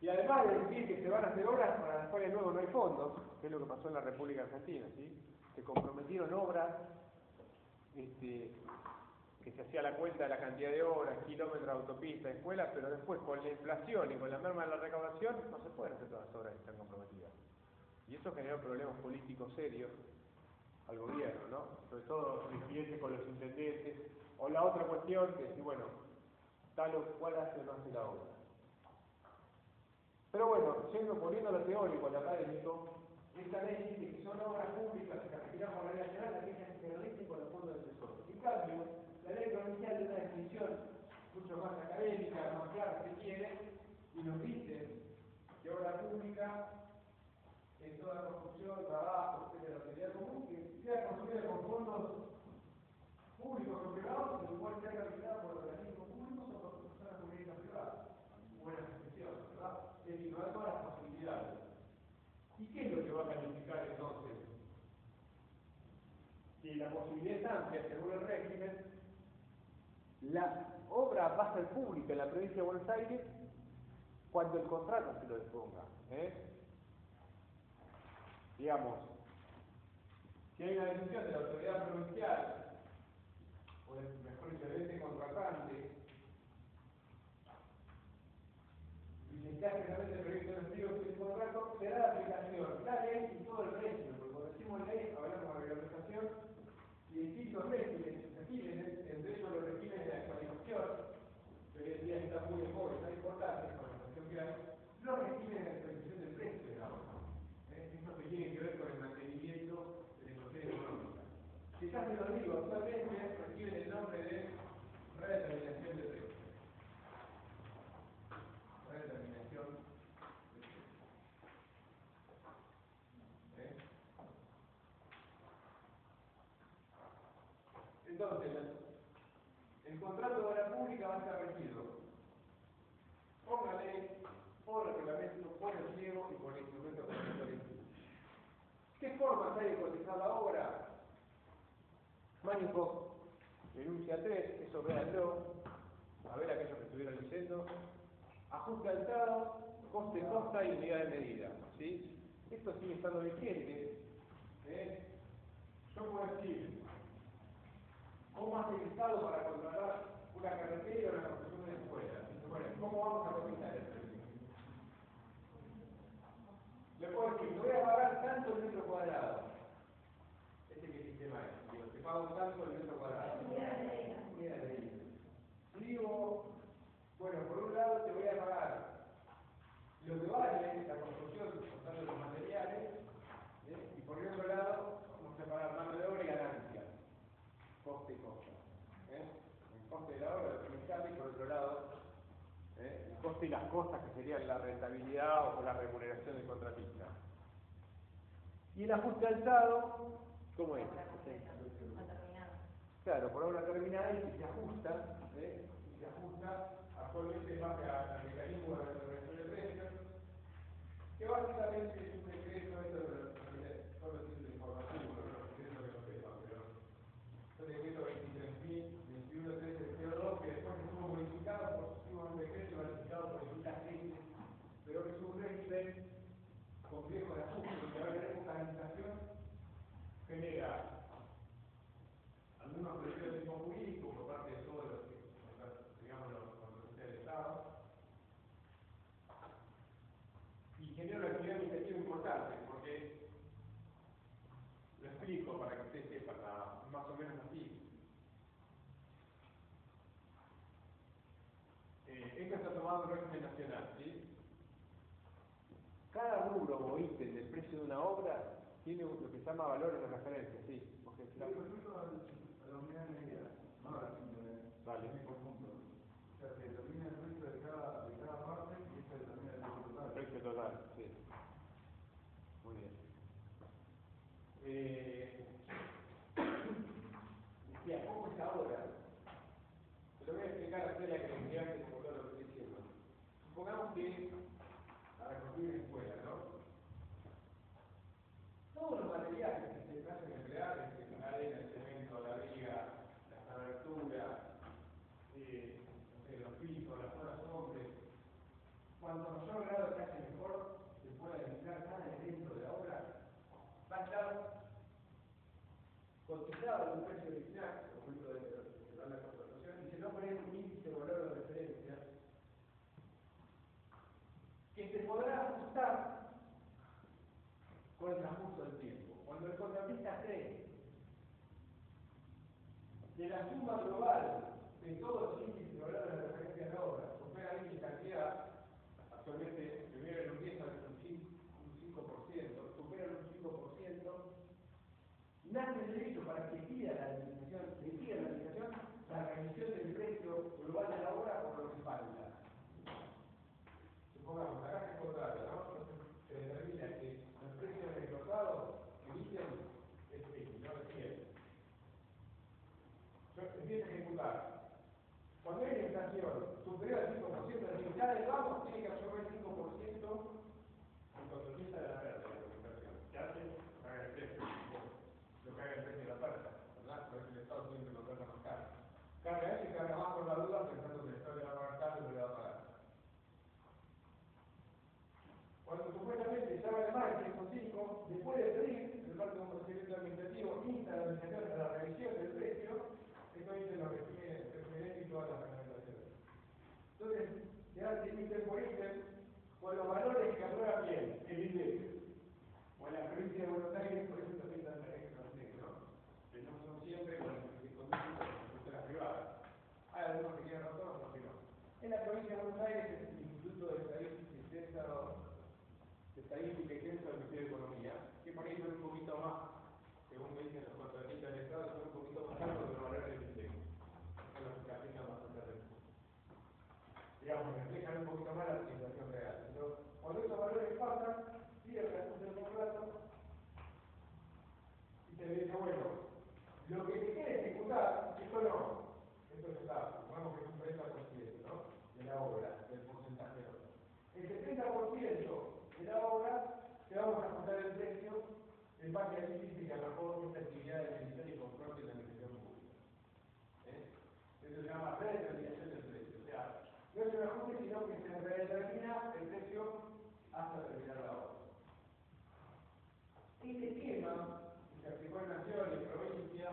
Y además de decir que se van a hacer obras para las cuales luego no hay fondos, que es lo que pasó en la República Argentina, ¿sí? Se comprometieron obras, que se hacía la cuenta de la cantidad de obras, kilómetros de autopista, escuelas, pero después con la inflación y con la merma de la recaudación no se pueden hacer todas las obras que están comprometidas. Y eso generó problemas políticos serios al gobierno, ¿no? Sobre todo difiere con los intendentes, o la otra cuestión que es, bueno, tal o cual hace o no hace la obra. Pero bueno, poniendo lo teórico, lo académico, esta ley dice que son obras públicas que se regirán por la ley nacional aquellas que se realicen con los fondos del Tesoro. En cambio, la ley provincial tiene una definición mucho más académica, más clara si quiere, y nos dice que obra pública en toda construcción, trabajo, etcétera, la utilidad común, que sea construida con fondos públicos o privados, pero igual sea realizada por organismos públicos o por personas jurídicas privadas. Buena expresión, ¿verdad? Es decir, no hay todas las posibilidades. ¿Y qué es lo que va a calificar entonces? Si la posibilidad es amplia, según el régimen, la obra va a ser pública en la provincia de Buenos Aires cuando el contrato se lo disponga. Digamos, si hay una decisión de la autoridad provincial, o del mejor dicho, del ente contratante, y se está generalmente previsto en el pliego del contrato, se da la aplicación la ley y todo el régimen, porque cuando decimos ley hablamos de reglamentación y distintos regímenes, entre ellos los regímenes de actualización, que hoy en día están muy en boga, tan importantes con la situación que hay, los regímenes de actualización del precio de la obra. Esto que tiene que ver con el mantenimiento de la economía económica. Si ya se lo digo, actualmente reciben el nombre de redeterminación de precio. Redeterminación de precio. Entonces, el contrato de obra pública va a estar regido por la ley, por el reglamento, por el pliego y por el instrumento colectivo. ¿Qué formas hay de cotizar la obra? Manifold denuncia 3, eso véanlo, a ver aquellos que estuvieron leyendo. Ajuste alzado, coste costa y unidad de medida. ¿Sí? Esto sigue estando vigente. Yo puedo decir, ¿Cómo hace el Estado para controlar una carretera y una construcción de una escuela? Dice, bueno, ¿cómo vamos a cotizar el precio? Le puedo decir, te voy a pagar tanto el metro cuadrado. ¿Este qué sistema es? Digo, te pago tanto el metro cuadrado. Mira, le digo. Digo, bueno, por un lado te voy a pagar lo que vale la construcción total de los materiales, y por el otro lado vamos a pagar mano de obra y ganancia, coste y costa. El coste de la obra lo trimestral y por otro lado el coste y las costas, que serían la rentabilidad o la remuneración del contratista. Y el ajuste alzado, ¿cómo es? Claro, por obra terminada y se ajusta, actualmente en base al mecanismo de remuneración de precios, que básicamente es un decreto, esto solo tiene información, no es lo que no sepa, pero es el decreto 23.021.13.02, que después estuvo modificado por un decreto modificado por distintas leyes, pero que es un régimen complejo de ajuste, porque ahora tenemos la inflación genera algunos proyectos de tipo jurídico por parte de todos los que, digamos, los representantes del Estado, y genera una actividad administrativa importante, porque, lo explico para que ustedes sepan, más o menos así. Esto está tomado en régimen nacional, ¿sí? Cada rubro o ítem del precio de una obra tiene lo que se llama valores de referencia, ¿sí? Porque está... a la unidad de medida, no a la simple, vale. en conjunto. O sea, se determina el precio de cada parte y esto determina el precio total. El precio total, sí. Muy bien. Decía, ¿cómo es ahora? Se lo voy a explicar a usted la creencia como todo lo que estoy diciendo. Supongamos que para construir una escuela, ¿no? Todos los materiales que se hacen emplear, la arena, el cemento, la viga, la abertura, los pisos, las zonas hombres, cuanto mayor grado se hace mejor, se pueda dedicar cada elemento de la obra, va a estar cotizado en un precio original, al momento de dar la contratación, y se va a poner un índice de valor de referencia que se podrá ajustar con el transcurso del tiempo. Cuando el contratista cree que la suma global de todos los índices de valor de referencia de la obra supera X cantidad, actualmente primero en un 10 a un 5%, supera un 5%, nace el derecho para que pida la administración, la revisión del precio global de la obra por lo que falta. Supongamos, acá se contrata, ¿no? Se determina que el precio del desglosado que dicen es X, no es 100. Yo empiezo a ejecutar. Cuando hay una inflación superior al 5%, es decir, cada vez vamos, tiene que absorber el 5% en contratista de la pérdida de la inflación. ¿Qué hace? Paga el precio. Lo que haga el precio de la pérdida, ¿verdad? Por eso el Estado siempre contrata más caro. Carga eso y carga más por la duda, pensando que el Estado le va a pagar caro y no le va a pagar. Cuando supuestamente ya vale más de 105, después de pedir, en el marco de un procedimiento administrativo, insta a la administración a la revisión del precio, esto dice lo que tiene preferente y todas las reglamentaciones. Entonces, se hace ítem por ítem con los valores que aprueban bien el INDEC. O en la provincia de Buenos Aires, por eso también dan reglas, ¿no? Que no son siempre con los que conducen las constructoras privadas. Hay algunos que tienen razón, otros que no. En la provincia de Buenos Aires, el Instituto de Estadística y Censo del Ministerio de Economía, que por ahí son un poquito más, según me dicen los contratistas del Estado, son un poquito más altos de los valores del INDEC. Son los que aplican bastante recursos. Digamos, reflejan un poquito más la situación real. Pero cuando esos valores pasan, pide el ajuste del contrato y se le dice, bueno, lo que te quiere ejecutar, esto no, esto ya está, supongamos que es un 30%, ¿no? De la obra, del porcentaje de obra. El 70% de la obra, te vamos a ajustar el precio en base al índice que arrojó esta actividad de medición y control de la administración pública. Eso se llama redeterminación del precio. O sea, no es un ajuste, sino que se redetermina el precio hasta terminar la obra. Este esquema, que se aplicó en nación y en provincia,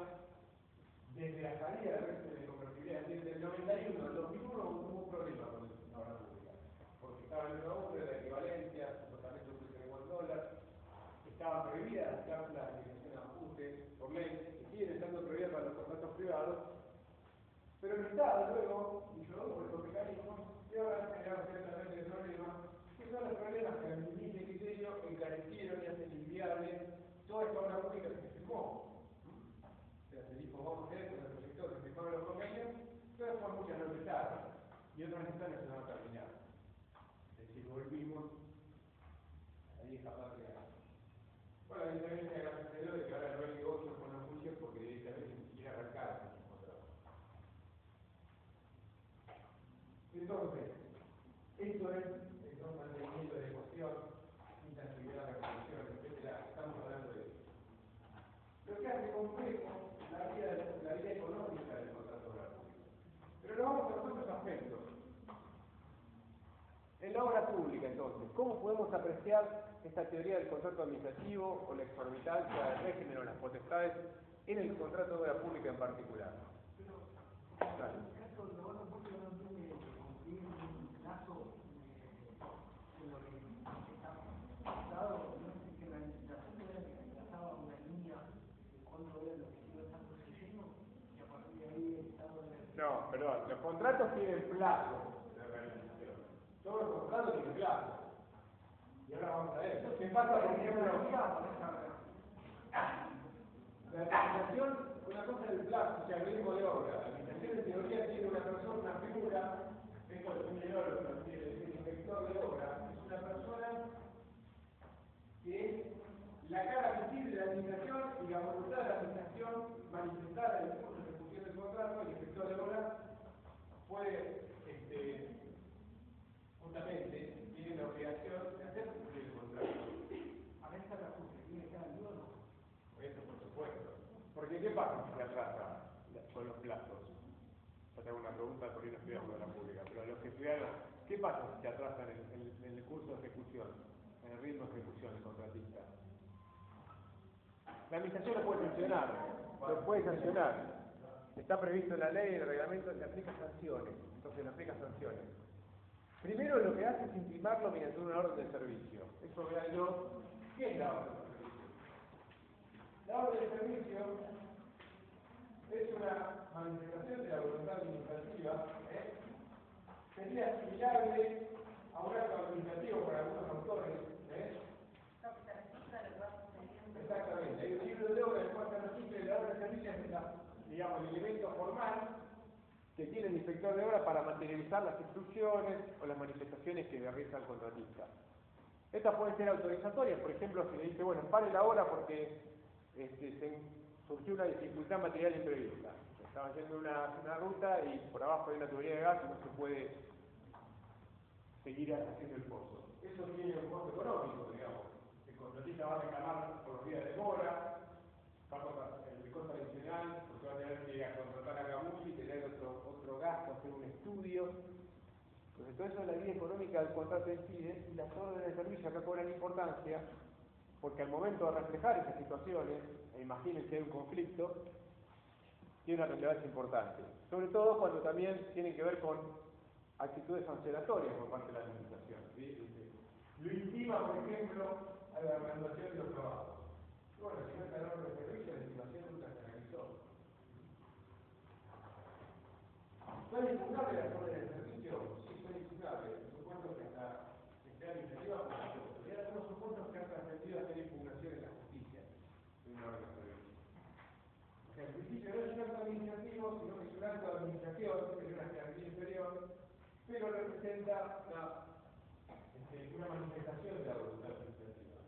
desde la salida del régimen de convertibilidad, desde el 91 al 2001 hubo un problema con la obra pública, porque estaba en el 1 a 1 de la equivalencia, supuestamente un precio igual dólar, estaban prohibidas las cláusulas de limitación a ajuste por ley, que siguen estando prohibidas para los contratos privados, pero el Estado luego introdujo estos mecanismos y ahora han generado ciertamente el problema, que son los problemas que al mismo criterio encarecieron y hacen inviable toda esta obra pública que se firmó. O sea, se dijo, vamos a hacer con el proyector, se firmaron los convenios, pero después muchas no empezaron, y otras necesarias se van a terminar. Es decir, volvimos a la vieja patria. Bueno, la diferencia de la sucedió de que ahora no hay negocio con la función porque directamente ni siquiera arrancaron los contratos. Entonces, esto es el mantenimiento de cuestión, intangibilidad, revolución, etcétera. Estamos hablando de eso. Lo que hace complejo la vida económica del contrato de obra pública. Pero lo vamos a los otros aspectos. En la obra pública, entonces, ¿cómo podemos apreciar esta teoría del contrato administrativo o la exorbitancia del régimen o las potestades en el contrato de obra pública en particular? Claro. No, perdón, los contratos tienen plazo de realización. Todos los contratos tienen plazo. Y ahora vamos a ver. ¿Qué pasa, por ejemplo? La licitación, una cosa es el plazo, o sea, el ritmo de obra. La licitación en teoría tiene una persona, una figura, esto es un menor, el inspector de obra, es una persona que es la cara visible de la administración y la voluntad de la administración manifestada en el curso de ejecución del contrato. El inspector de obra puede, justamente, tiene la obligación de hacer cumplir el contrato. A veces la justicia tiene que dar ayuda o no. Eso, por supuesto. Porque ¿qué pasa si se atrasa con los plazos? Yo tengo una pregunta por ir a estudiar de la pública, pero los que estudiaron, ¿qué pasa si se atrasan en el curso de ejecución, en el ritmo de ejecución del contratista? La administración lo puede sancionar, Está previsto en la ley, en el reglamento, se aplica sanciones. Entonces, le aplica sanciones. Primero, lo que hace es intimarlo mediante una orden de servicio. Eso véanlo. ¿Qué es la orden de servicio? La orden de servicio es una manifestación de la voluntad administrativa. Sería asimilable a un acto administrativo para algunos autores. Exactamente. Hay un libro de obra, el cual se registra, la orden de servicio es digamos, el elemento formal que tiene el inspector de obra para materializar las instrucciones o las manifestaciones que realiza el contratista. Estas pueden ser autorizatorias, por ejemplo, si le dice, bueno, pare la obra porque surgió una dificultad material imprevista. Estaba haciendo una ruta y por abajo hay una tubería de gas y no se puede seguir haciendo el pozo. Eso tiene un costo económico, digamos. El contratista va a reclamar por los días de demora, va a costar el costo adicional, porque va a tener que ir a contratar a Gamusi y tener otro gasto, hacer un estudio. Entonces, todo eso es la vida económica del contrato incide y las órdenes de servicio acá cobran importancia, porque al momento de reflejar esas situaciones, e imaginen que hay un conflicto, tiene una relevancia importante. Sobre todo cuando también tienen que ver con actitudes sancionatorias por parte de la administración. ¿Sí? Lo intima, por ejemplo, a la reanudación de los trabajos. Bueno, si no está la orden de servicio, la intimación nunca se realizó. ¿Son impugnables las órdenes de servicio? Sí, son impugnables. Supuestos que hasta sean iniciativas por la y hay algunos supuestos que han trascendido a hacer impugnación en la justicia de una orden de servicio. O sea, el principio no es un acto administrativo, sino que es un acto de administración, que es una jerarquía inferior, pero representa una manifestación de la voluntad administrativa.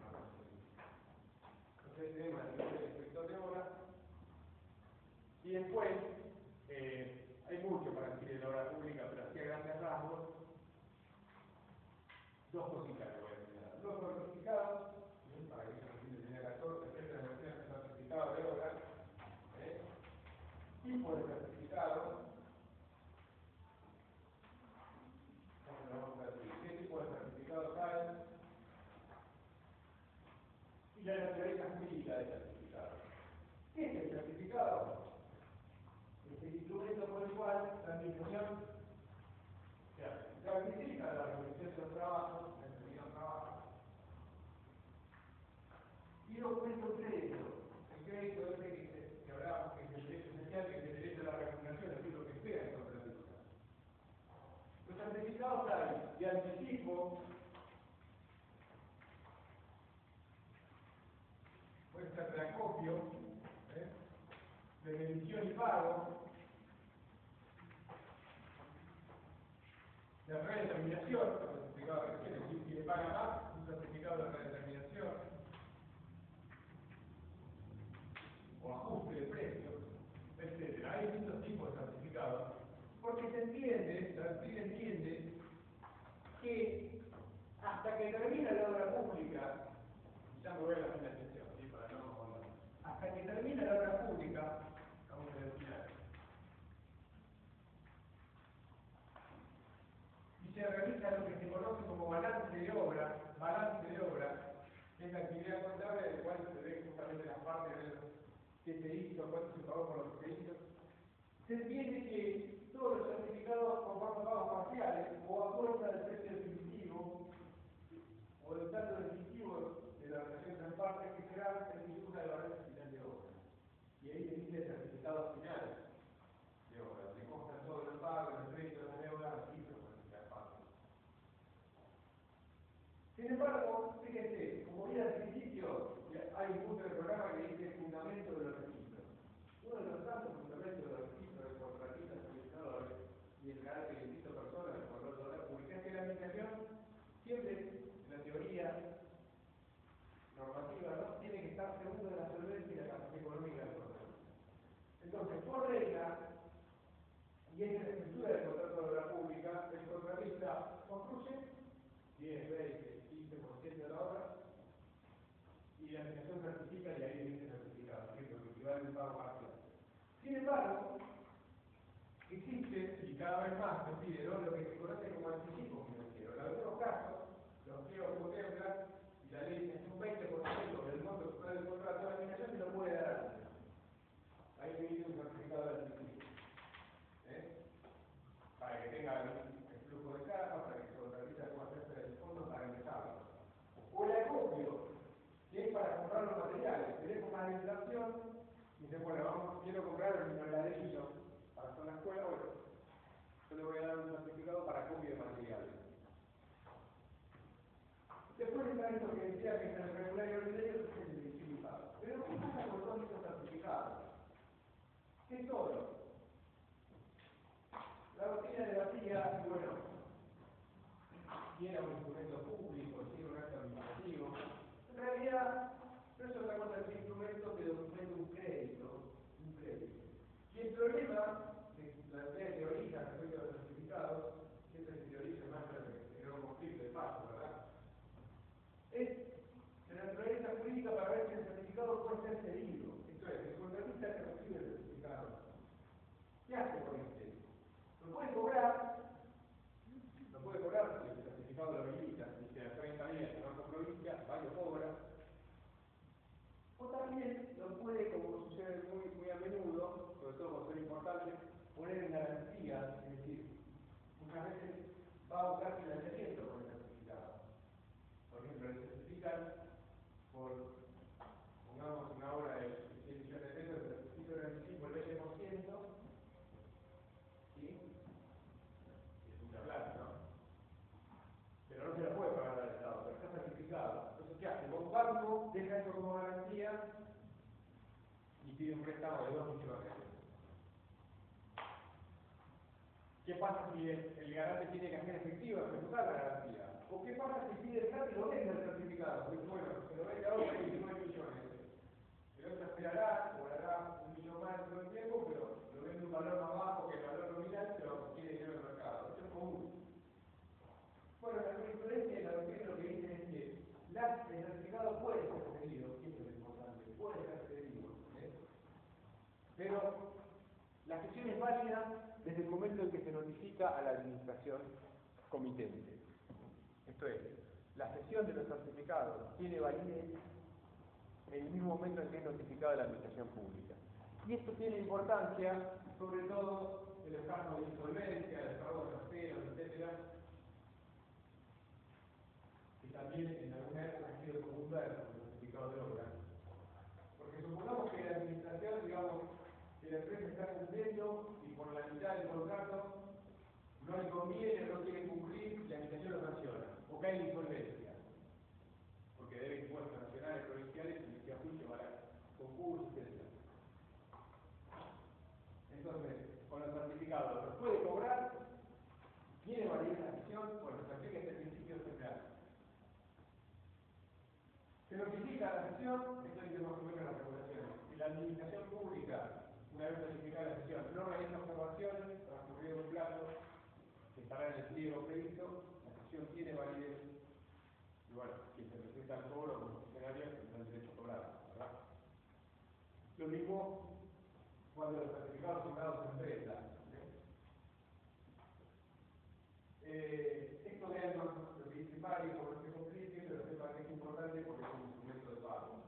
Entonces tenemos la figura del inspector de obra y después hay mucho para decir en la obra pública, pero así a grandes rasgos, dos cositas que voy a señalar. Los certificados, para que no se tenga 14, certificado de obra, tipo de certificado. Vamos a decir qué tipo de certificados hay y la naturaleza jurídica del certificado. ¿Qué es el certificado? instrumento por el cual la administración se anticipa la realización de los trabajos, el determinado trabajo, y documento crédito. El crédito es el que hablábamos, que es el derecho esencial, que es el derecho a la remuneración, es decir, lo que espera el contratista. Los certificados hay de anticipo, puede ser de acopio, de remisión y pago, de redeterminación, el certificado de recién, es decir, si le paga más, un certificado de redeterminación, o ajuste de precios, etc. Hay distintos tipos de certificados, porque se entiende, la DIR entiende, que hasta que termina la obra pública, ya me voy a la financiación, ¿sí? Para no hablar, hasta que termina la obra pública, vamos a decir, y se realiza lo que se conoce como balance de obra, que es la actividad contable de la cual se ve justamente las partes de qué se hizo, cuánto se pagó por lo que se hizo. Se entiende que todos los certificados conforman pagos parciales o a cuenta del precio definitivo o del saldo definitivo de la relación entre partes que será el mismo de la balanza final de obra. Y ahí se dice el certificado final de obra, donde constan todos los pagos, los créditos, las deudas, las cifras, las partes. Sin embargo, fíjense, como vi al principio, hay un punto del programa que dice fundamento de los registros. Uno de los tantos fundamentos de los registros de contratistas, administradores y el carácter de distintas personas, el control de la publicidad, que la administración siempre, en la teoría normativa, ¿no? Tiene que estar seguro de la solvencia y la capacidad económica del contratista. Entonces, por regla, y es la estructura del contrato de obra pública, el contratista construye 10, 20, 15% de la obra, y la administración certifica y ahí dice certificado, ¿cierto? Que equivale a un pago parcial. Sin embargo, existe, y cada vez más se pide, ¿no?, lo que se conoce como anticipo financiero. En algunos casos, los pliegos contemplan, y la ley dice un 20% del monto total del contrato, la administración se lo puede dar antes. Ahí se dice un certificado de anticipo. Para que tenga el flujo de caja, para que se contratista pueda hacerse del fondo para empezarlo. O el acopio, que es para comprar los materiales. Tenemos una legislación y dice, bueno, quiero comprar el ladrillo para hacer una escuela, bueno, yo le voy a dar un certificado para acopio de materiales. Después está esto que decía que es el regular y ordinario, que es el delicado. Pero ¿qué pasa con todos estos certificados? ¿Qué es todo? La doctrina debatía, y bueno, si era un instrumento público, si era un acto administrativo. En realidad, no es otra cosa que un instrumento que documenta un crédito. Y el problema de la idea teórica respecto a los certificados, siempre se teoriza más que era un conflicto de paso, ¿verdad? Es la naturaleza jurídica para ver si el certificado puede ser cedido. Esto es, el contratista que recibe el certificado, ¿qué hace con este? Lo puede cobrar si el certificado lo habilita, dice a 30 días en Banco Provincia, va y lo cobra. O también lo puede, como sucede muy a menudo, sobre todo por ser importante, poner en garantía, es decir, muchas veces va a buscar financiamiento con el certificado. Por ejemplo, le certifican por, pongamos una obra de 100 millones de pesos, el certificado de anticipo el 20%, ¿sí? Es mucha plata, ¿no? Pero no se la puede pagar al Estado, pero está certificado. Entonces, ¿qué hace? Un banco deja eso como garantía y pide un préstamo de 2 millones de pesos. ¿Qué pasa si el garante tiene que hacer efectiva, ejecutar la garantía? ¿O qué pasa si pide el plata y lo vende el certificado? Porque bueno, se lo vende ahora 29 millones. El otro esperará, cobrará 1 millón más todo el tiempo, pero lo vende un valor más bajo que el valor nominal, pero quiere dinero en el mercado. Esto es común. Bueno, la jurisprudencia y la doctrina lo que dice es que el certificado puede ser cedido, y esto es importante, puede ser cedido, pero la cesión es válida desde el momento en que se notifica a la administración comitente. Esto es, la cesión de los certificados tiene validez en el mismo momento en que es notificada a la administración pública. Y esto tiene importancia, sobre todo en los casos de insolvencia, de pagos terceros, etcétera, que también en alguna época han sido secundarios con los certificados de obra. Porque supongamos que la administración, digamos, que la empresa está cumpliendo y por la mitad del contrato no le conviene, no quiere cumplir, la administración lo sanciona, o cae en insolvencia, porque debe impuestos nacionales, provinciales, y inicia juicio para concursos, etc. Entonces, con los certificados, ¿los puede cobrar? ¿Tiene validez la acción? Bueno, se aplica este principio central. Se notifica la acción, esto dice más o menos las regulaciones. Si la administración pública, una vez notificada la acción, no realiza observaciones, transcurrido un plazo, que estará en el pliego previsto, la acción tiene validez. Y bueno, quien se presenta al cobro como funcionario tendrá el derecho a cobrar, ¿verdad? Lo mismo cuando los certificados son dados a empresa. Esto vean lo que dice Mario, como no se complique, pero sepan que es importante porque es un instrumento de pago.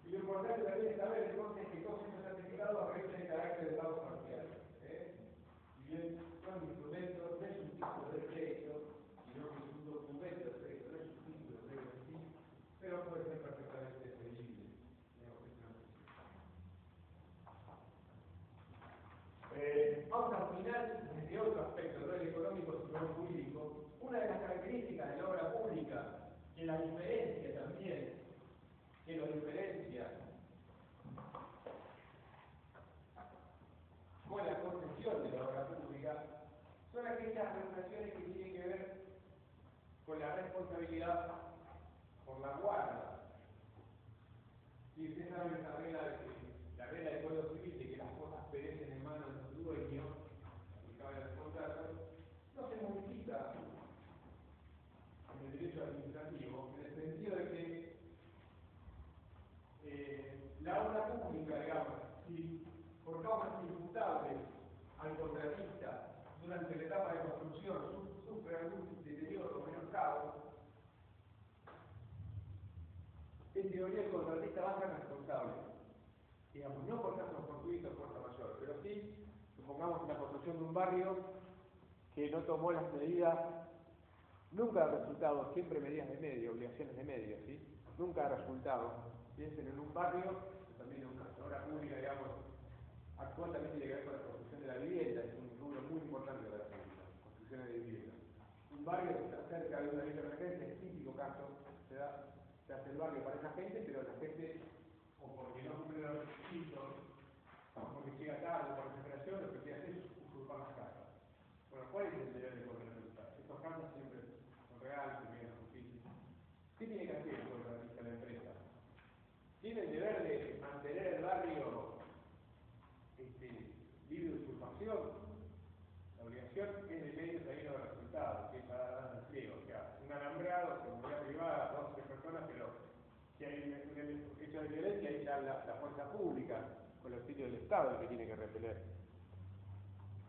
Y lo importante también es saber entonces que todos estos certificados revisten el carácter de pago parcial. Si bien son instrumentos, no es un título de crédito, sino que es un documento de crédito, no es un título de crédito en sí, pero puede ser perfectamente creíble. Vamos al final, desde otro aspecto, no el económico, sino el jurídico. Una de las características de la obra pública, que la diferencia también, que lo diferencia con la concesión de la obra pública, son aquellas regulaciones que tienen que ver con la responsabilidad por la guarda. Y ustedes saben esa regla de que la regla del Código Civil de que las cosas perecen en manos de su dueño, aplicable a los contratos, no se modifica en el derecho administrativo, en el sentido de que la obra pública, digamos, si por causas imputables al contratista durante la etapa de construcción sufre algún deterioro o menoscabo, en teoría el contratista va a ser responsable. Digamos, no por casos fortuitos, fuerza mayor, pero sí, supongamos la construcción de un barrio que no tomó las medidas, nunca ha resultado, siempre medidas de medio, obligaciones de medio, ¿sí? Nunca ha resultado. Piensen en un barrio, también en una obra pública, digamos, actual también tiene que ver con la construcción de la vivienda, es un rubro muy importante de la pública, construcciones de vivienda. Un barrio que está cerca de una vía de emergencia, es típico caso, se hace el barrio para esa gente, pero la gente, o porque no cumple los requisitos, o porque llega tarde, por desesperación, lo que quiere hacer es usurpar las casas. Bueno, ¿cuál es el deber de contratista? Estos casos siempre son reales, se vienen a justicia. ¿Qué tiene que hacer el contratista de la empresa? Tiene el deber de mantener el barrio libre de usurpación. La obligación es de ley de salir de resultados, que es para dar el pliego. O sea, un alambrado, seguridad privada, 2 o 3 personas, pero si hay un hecho de violencia, ahí está la fuerza pública, con los sitios del Estado, el que tiene que repeler.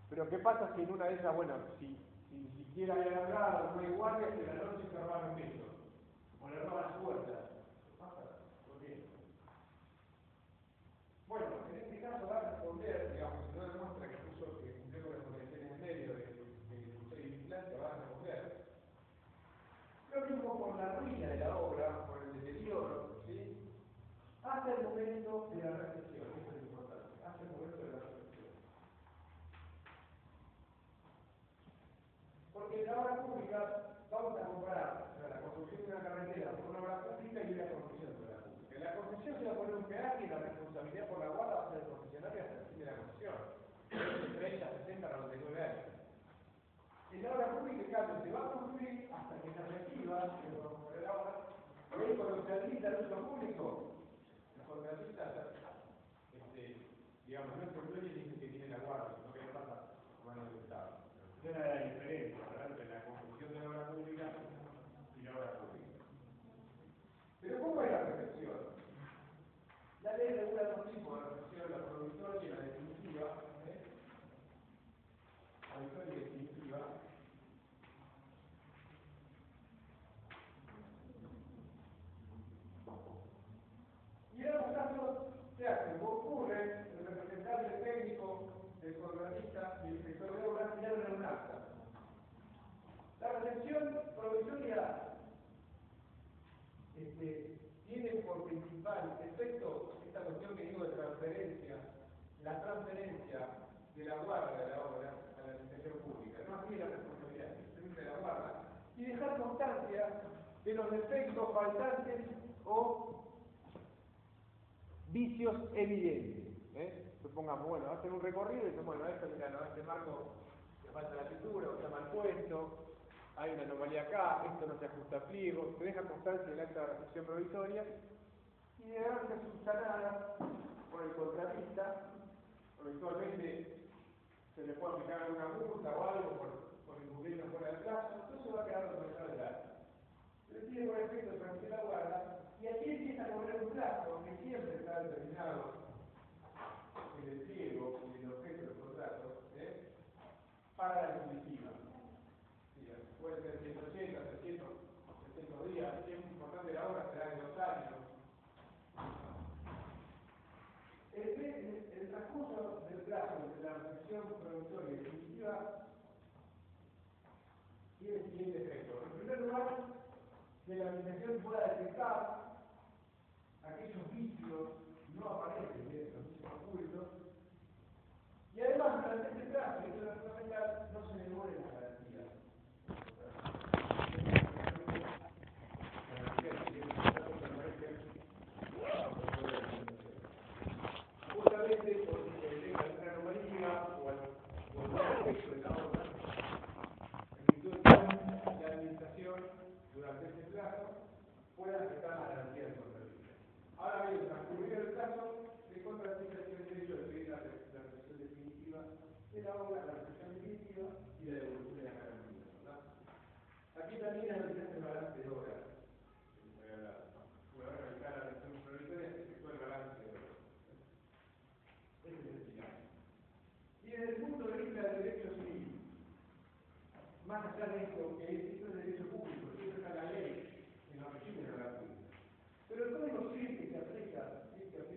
Pero ¿qué pasa si en una de esas, bueno, si ni siquiera hay alambrado, no hay guardias, y en la noche se roban ellos, o le roban las puertas? ¿Qué pasa? ¿Por qué? Bueno, en este caso va a responder, digamos, si no demuestra que puso que cumplió con las obligaciones en medio de lucha y vigilancia, va a responder. Lo mismo por la ruina de la obra, por el deterioro, ¿sí? Hasta el momento de la recepción, eso es importante, hasta el momento de la recepción. Porque en la obra pública vamos a comparar la construcción de una carretera por una obra pública y una concesión de la pública. En la concesión se va a poner un peaje y la responsabilidad por la guarda va a ser del concesionario hasta el fin de la concesión. De 30, 60, 99 años. En la obra pública, en cambio, se va a construir hasta que se reciba, que lo vamos a ver ahora, y ahí cuando se habilita el uso público, los contratistas, digamos, no es por ley dice que tiene la guarda, sino que le pasa a manos del Estado. Esa es la diferencia, ¿verdad?, entre la construcción de la obra pública y la obra pública. Pero ¿cómo es la recepción? La ley regula dos tipos de recepción, la provisoria y la definitiva. Provisoria y definitiva. Y en ambos casos principal efecto, esta cuestión que digo de transferencia, la transferencia de la guarda de la obra a la administración pública, no así la responsabilidad, simplemente la guarda, y dejar constancia de los defectos faltantes o vicios evidentes. Supongamos, bueno, hacen un recorrido y dicen, bueno, esto, mira, no, este marco le falta la pintura, o está mal puesto, hay una anomalía acá, esto no se ajusta a pliego, se deja constancia en el acta de recepción provisoria y deberán ser subsanadas por el contratista. Eventualmente se le puede aplicar alguna multa o algo por incumplirlo fuera del plazo, entonces va a quedar documentado el acta. Se le pide por efecto transferir la guarda y aquí empieza a correr un plazo que siempre está determinado en el pliego y en el objeto del contrato, para la definitiva. Sí, puede ser 180, 300, 300 días, el tiempo importante de la obra será de 2 años. El transcurso del plazo entre la recepción provisoria y definitiva tiene el siguiente efecto. En primer lugar, que la administración pueda detectar aquellos vicios no aparecen en los vicios ocultos, y además durante este plazo, y esto es fundamental, no se devuelven las garantías. Justamente porque se detecta alguna anomalía o algún defecto en la obra, en virtud de que la administración durante este plazo pueda afectar la garantía del contratista. Ahora bien, transcurrido el plazo, el contratista tiene el derecho de pedir la recepción definitiva de la obra, la recepción definitiva y la devolución de las garantías, ¿verdad? Aquí también es donde se hace el balance de obra. Una vez realizada la recepción provisoria, se efectúa el balance de obra. Ese es el final. Y desde el punto de vista del derecho civil, más allá de esto, que esto es derecho público, esto está en la ley, en los regímenes de la pública. Pero el código civil que se aplica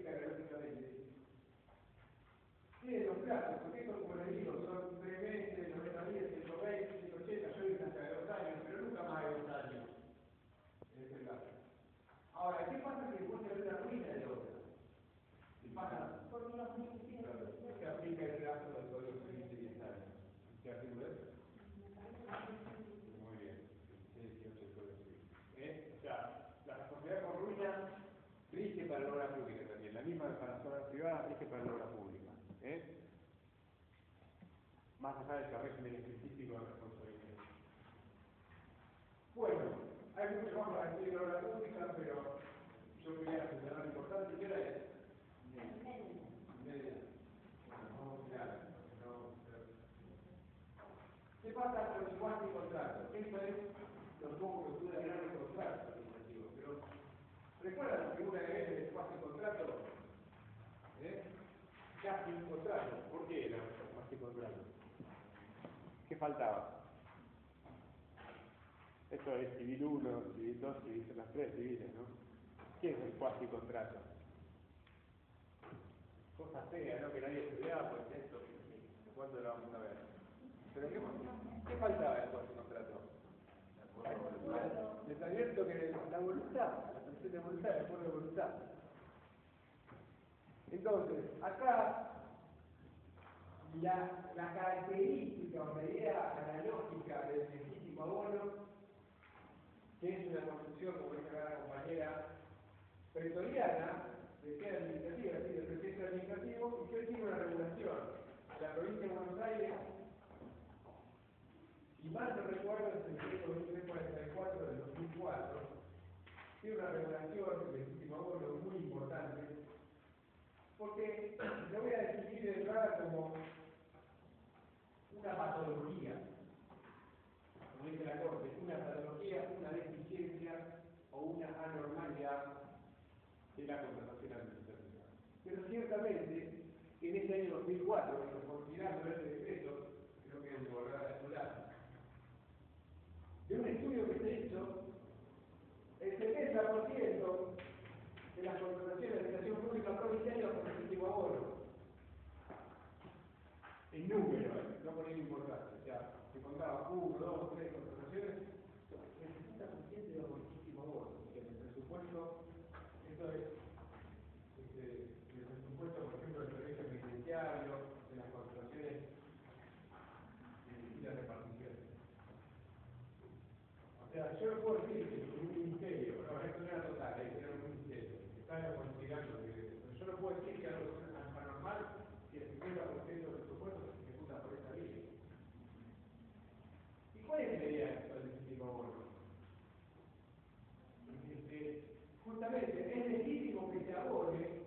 gráficamente, tiene los plazos, porque estos, como les digo, son 3 meses, 90 días, 120, 180, yo hice hasta de 2 años, pero nunca más de 2 años en este plazo. Ahora, ¿qué pasa si después se ve una ruina de obra? ¿Qué pasa? Porque no se aplica el plazo del código civil de 10 años. ¿Qué artículo es? Muy bien, 16, 18 del código civil. O sea, la responsabilidad por ruina rige para la obra pública también, la misma para las obras privadas rige para la obra pública. Más allá de ese régimen específico de responsabilidad. Bueno, hay mucho más para decir de la obra pública, pero yo quería señalar lo importante que era eso. Media. Bueno, vamos a mirar. ¿Qué pasa con los cuasi contratos? Esto es lo poco que pude hablar de contratos administrativos, pero ¿recuerdan la figura de del cuasi contrato? Casi un contrato. ¿Por qué era un cuasi contrato? ¿Qué faltaba? Esto es civil 1, civil 2, civil, son las 3 civiles, ¿no? ¿Qué es el cuasi contrato? Cosa fea, ¿no? Que nadie estudiaba, pues esto, ¿cuándo lo vamos a ver? Pero ¿qué faltaba del cuasi contrato? Les advierto que la voluntad, la presión de voluntad, el acuerdo de voluntad. Entonces, acá la característica o la idea analógica del legítimo abono, que es una construcción, como dice la compañera, pretoriana, de que administrativa, es decir, del proceso administrativo, y que hoy tiene una regulación en la provincia de Buenos Aires. Si mal no recuerdo, es el decreto 2344 del 2004, tiene una regulación del legítimo abono muy importante, porque lo voy a definir de entrada como una patología, como dice la Corte, una patología, una deficiencia o una anormalidad de la contratación administrativa. Pero ciertamente, en ese año 2004, considerando este decreto, creo que es de volver a estudiar, de un estudio que se hizo, el 70% de las contrataciones de administración pública provincial iban por legítimo abono. En número, no poniendo importancia. O sea, se contaba 1, 2, 3 contrataciones, el 60% iba por legítimo abono. Que en el presupuesto, esto es dice que un ministerio, no, esto no era total, era un ministerio, que está investigando, yo no puedo decir que algo es anormal si el 50% del presupuesto se ejecuta por esta línea. ¿Y cuál es la idea del legítimo abono? Justamente es legítimo que se abone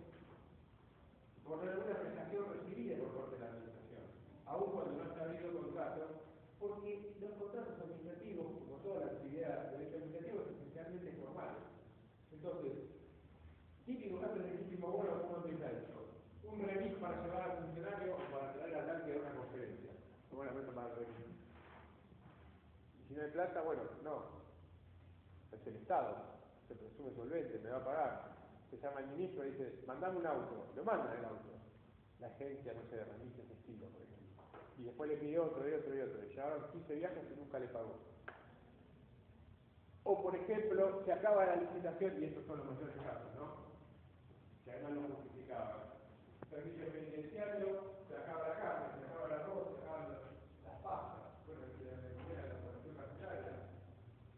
por alguna prestación recibida por parte de la administración, aun cuando no se ha habido contrato, porque los contratos administrativos, como toda la actividad de derecho administrativo, es esencialmente formal. Entonces, típico caso de legítimo abono, ¿cómo te ha hecho? Un remis para llevar al funcionario o para traer adelante a una conferencia. Seguramente para el remis. Y si no hay plata, bueno, no. Es el Estado, se presume solvente, me va a pagar. Se llama el ministro y dice, mandame un auto, lo manda el auto. La agencia, no sé, de remises de estilo, por ejemplo. Y después le pide otro y otro y otro. Y llevaron 15 viajes y nunca le pagó. O, por ejemplo, se acaba la licitación, y estos son los mayores casos, ¿no? Que además lo justificaban. Servicio penitenciario, se acaba la carne, se acaba el arroz, se acaban las pastas. Bueno, la población carcelaria,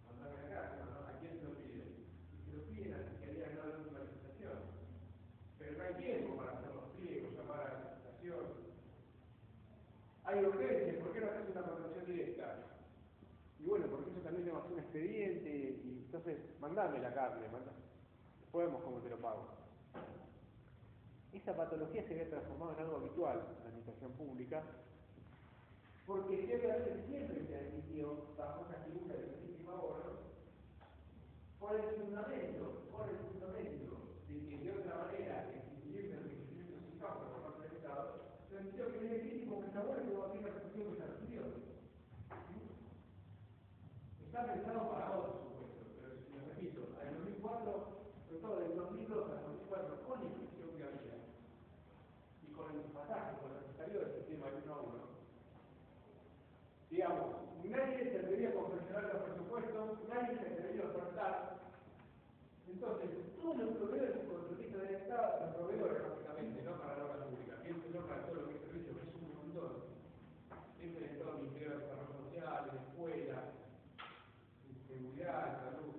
mandame la carne, ¿no? ¿A quién se lo piden? Y se lo piden a la Fiscalía General de una licitación. Pero no hay tiempo para hacer los pliegos, llamar a la licitación. Hay urgencia, ¿por qué no haces una contratación directa? Y bueno, porque eso también lleva un expediente, y entonces, mandame la carne, después vemos cómo te lo pago. Esa patología se había transformado en algo habitual en la administración pública, porque siempre se admitió bajo esa figura de legítimo abono, por el fundamento de que de otra manera, extinguiendo el requerimiento sin causa por parte del Estado, se admitió que es legítimo que se abone como aquella recepción que se recibió. Está pensado para otros supuestos, pero si lo repito, en el 2004, sobre todo del 2002 al 2004, con la inscripción que había y con el pasaje, con el salió del sistema de 1 a 1, digamos, nadie se debería confeccionar los presupuestos, nadie se debería ofertar. Entonces, todos los proveedores y contratistas del Estado, los proveedores básicamente, no para la obra pública, que es no para todo lo que es servicio, que es un montón, siempre en todo el Ministerio de Desarrollo Social, en escuela, en seguridad, en salud,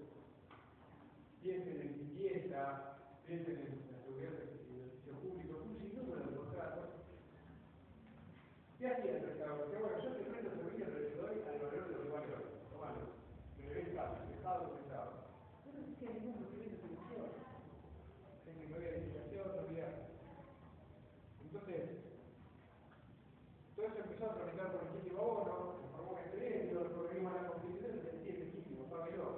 piensen en limpieza, piensen en la seguridad del servicio público, un sinnúmero de contratos. ¿Qué hacía el Estado? Porque bueno, yo te presto servicios, pero te doy al valor de lo que vale hoy. Tomalo, me lo ves fácil, dejado comenzado. No existía ningún procedimiento de selección. No había licitación, no había. Entonces, todo eso empezó a tramitar por legítimo abono, se formó un expediente, los organismos de la Constitución se decía legítimo, páguelo.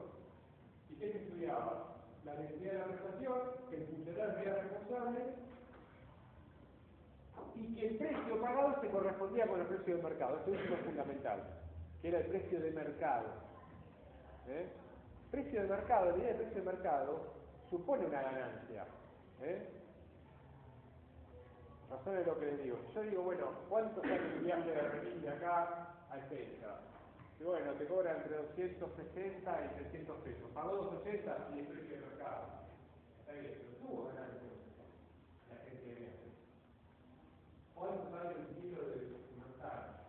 ¿Y qué se estudiaba? La necesidad de la prestación, que el funcionario era responsable, y que el precio pagado se correspondía con el precio de mercado. Esto es fundamental, que era el precio de mercado. Precio de mercado, la idea de precio de mercado supone una ganancia. Razón es lo que les digo. Yo digo, bueno, ¿cuánto sale un viaje de remis de acá a Ezeiza? Y bueno, te cobra entre 260 y 300 pesos. Pagó 280 y el precio de mercado. Está bien, pero tuvo ganancia la gente de viaje. ¿Cuánto sale el kilo de manzana?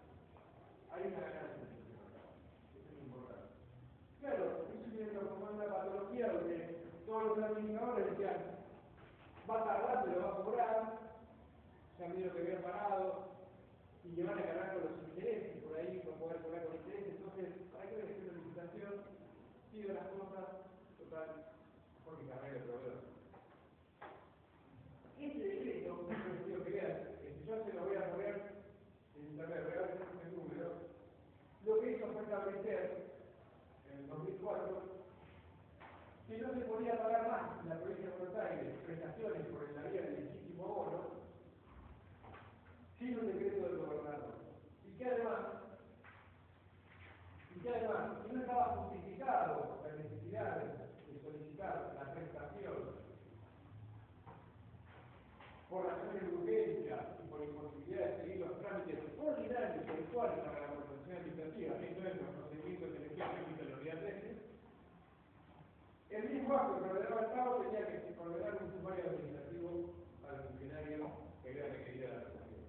Hay una ganancia en el mercado. Eso es importante. Claro, eso tiene que formar una patología donde todos los administradores decían, va a tardar, pero va a cobrar. Se han tenido que ver parado y le van a ganar con los intereses, por ahí va a poder cobrar con intereses. Entonces, hay que hacer una licitación, pido las cosas, total, porque carrera de proveedor. Este decreto, quiero que vean, yo se lo voy a poner en internet, voy a ver este número. Lo que hizo fue establecer en el 2004 que no se podía pagar más en la provincia de Buenos Aires prestaciones por la vía del legítimo abono sin un decreto del gobernador. Y que además, si no estaba justificado la necesidad de solicitar la prestación por razones de urgencia y por imposibilidad de seguir los trámites ordinarios y habituales para la contratación administrativa, esto es los procedimientos de elección de la unidad 13, el mismo acto que ordenaba el Estado tenía que ordenar un sumario administrativo al funcionario que había requerido la prestación.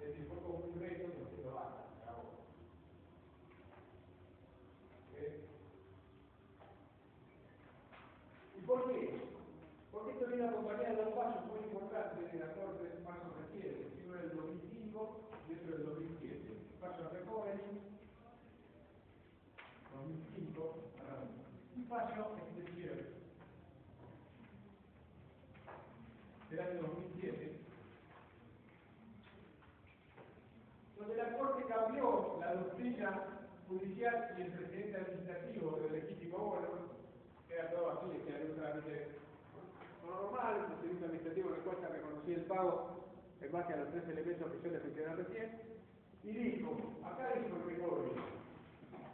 Es decir, fue como un reto que se lo basta, se acabó. por qué? Porque esto viene acompañado de dos pasos muy importantes de la Corte de pasos recientes, uno del 2005 y otro del 2007. Paso Recovery, 2005, y paso Extensión, del año 2007, donde la Corte cambió la doctrina judicial y el precedente administrativo del legítimo bono, que era todo así, que era un trámite normal, un procedimiento administrativo en el cual se reconocía el pago en base a los tres elementos que yo les mencioné recién, y dijo, acá dijo el Gregorio,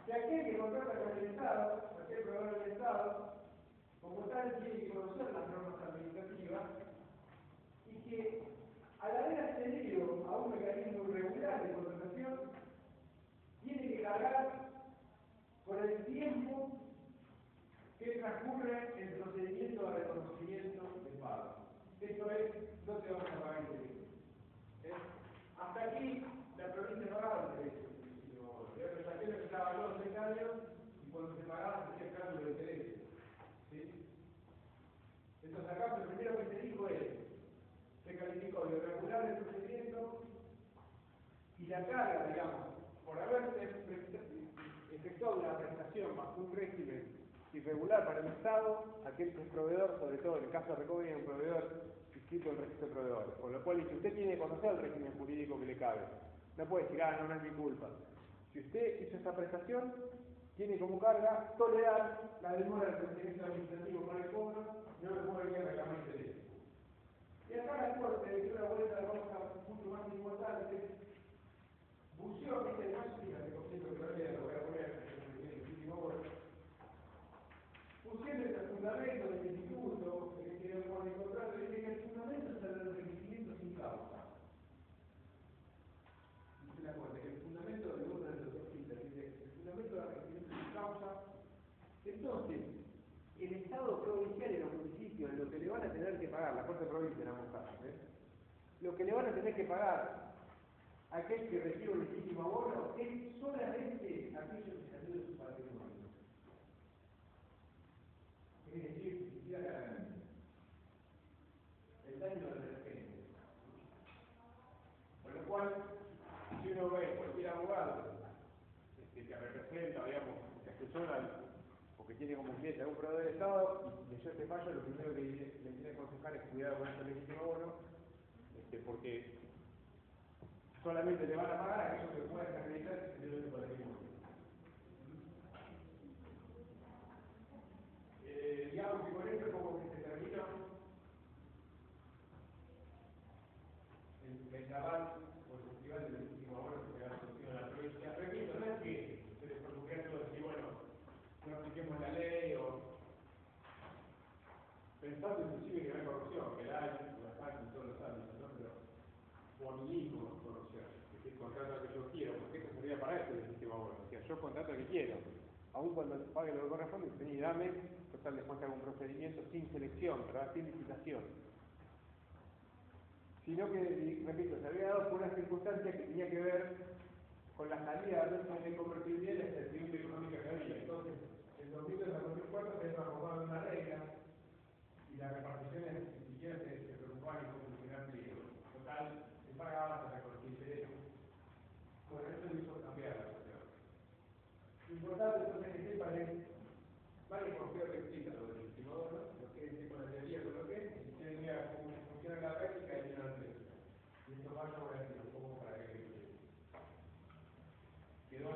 que aquel que contrata con el Estado, aquel proveedor del Estado, como tal tiene que conocer las normas administrativas y que al haber accedido a un mecanismo irregular de contratación, tiene que cargar por el tiempo que transcurre el procedimiento de reconocimiento de pago. Esto es, no te vamos a pagar interés. Hasta aquí la provincia pagaba interés. La prestación estaba a los becarios y cuando se pagaba se hacía cambio de interés. ¿Sí? Entonces acá lo primero que se dijo es, se calificó de irregular el procedimiento y la carga, digamos, por haberse efectuado una prestación bajo un régimen irregular para el Estado, aquel que es proveedor, sobre todo en el caso de Recovery, es un proveedor inscrito en el registro de proveedores, con lo cual dice, usted tiene que conocer el régimen jurídico que le cabe. No puede decir, no es mi culpa. Si usted hizo esta prestación, tiene como carga tolerar la demora del procedimiento administrativo para el cobro, no le puede que reclamar interés. Y acá la Corte dio una vuelta de cosa mucho más importante, buceó, que es el más fíjate, por cierto, que todavía lo voy a poner en el último vuelo, pusieron el fundamento del instituto, que por el contrato dice que el fundamento es el requerimiento sin causa. Dice la Corte que el fundamento de uno de los dos citas, dice el fundamento del requerimiento sin causa. Entonces, el Estado provincial y los municipios, lo que le van a tener que pagar, la Corte Provincia en ambos casos, lo que le van a tener que pagar a aquel que recibe un legítimo abono es solamente aquello que salió de su patrimonio. Es decir, ni siquiera la ganancia. El daño de repente. Con lo cual, si uno ve cualquier abogado que representa, digamos, que asesora o que tiene como cliente a un proveedor del Estado y leyó este fallo, lo primero que le tiene que aconsejar es cuidado con este legítimo abono, porque solamente le van a pagar a aquellos que puedan acreditar que se debe de patrimonio. Digamos que con esto como que se terminó el vendaval o el festival del legítimo abono que se ha producido en la provincia. Repito, no es que se les ocurrió todo decir, bueno, no apliquemos la ley o pensando inclusive que no hay corrupción, que la hay en todos los ámbitos, ¿no? Pero o amiguismo corrupción, es decir, contrato que yo quiero, porque esto sería para eso el sistema abono. O sea, yo contrato que quiero, aun cuando pague lo que corresponde, y dame, total después hago un procedimiento sin selección, ¿verdad? Sin licitación. Sino que, repito, se había dado por una circunstancia que tenía que ver con la salida del régimen de convertibilidad y la incertidumbre económica que había. Entonces, en 2002 a 2004 se transformaron en una regla y las reparticiones ni siquiera se preocupaban en funcionar pliego. Total, se pagaba, se reconocía interés. Bueno, esto hizo cambiar la situación. Lo importante entonces que sepan es, vale por qué explica lo del estimador, lo que es con la teoría, con lo que es, y tienen idea cómo funciona la práctica y en la teoría. Y esto más yo voy a decir un poco para que quedó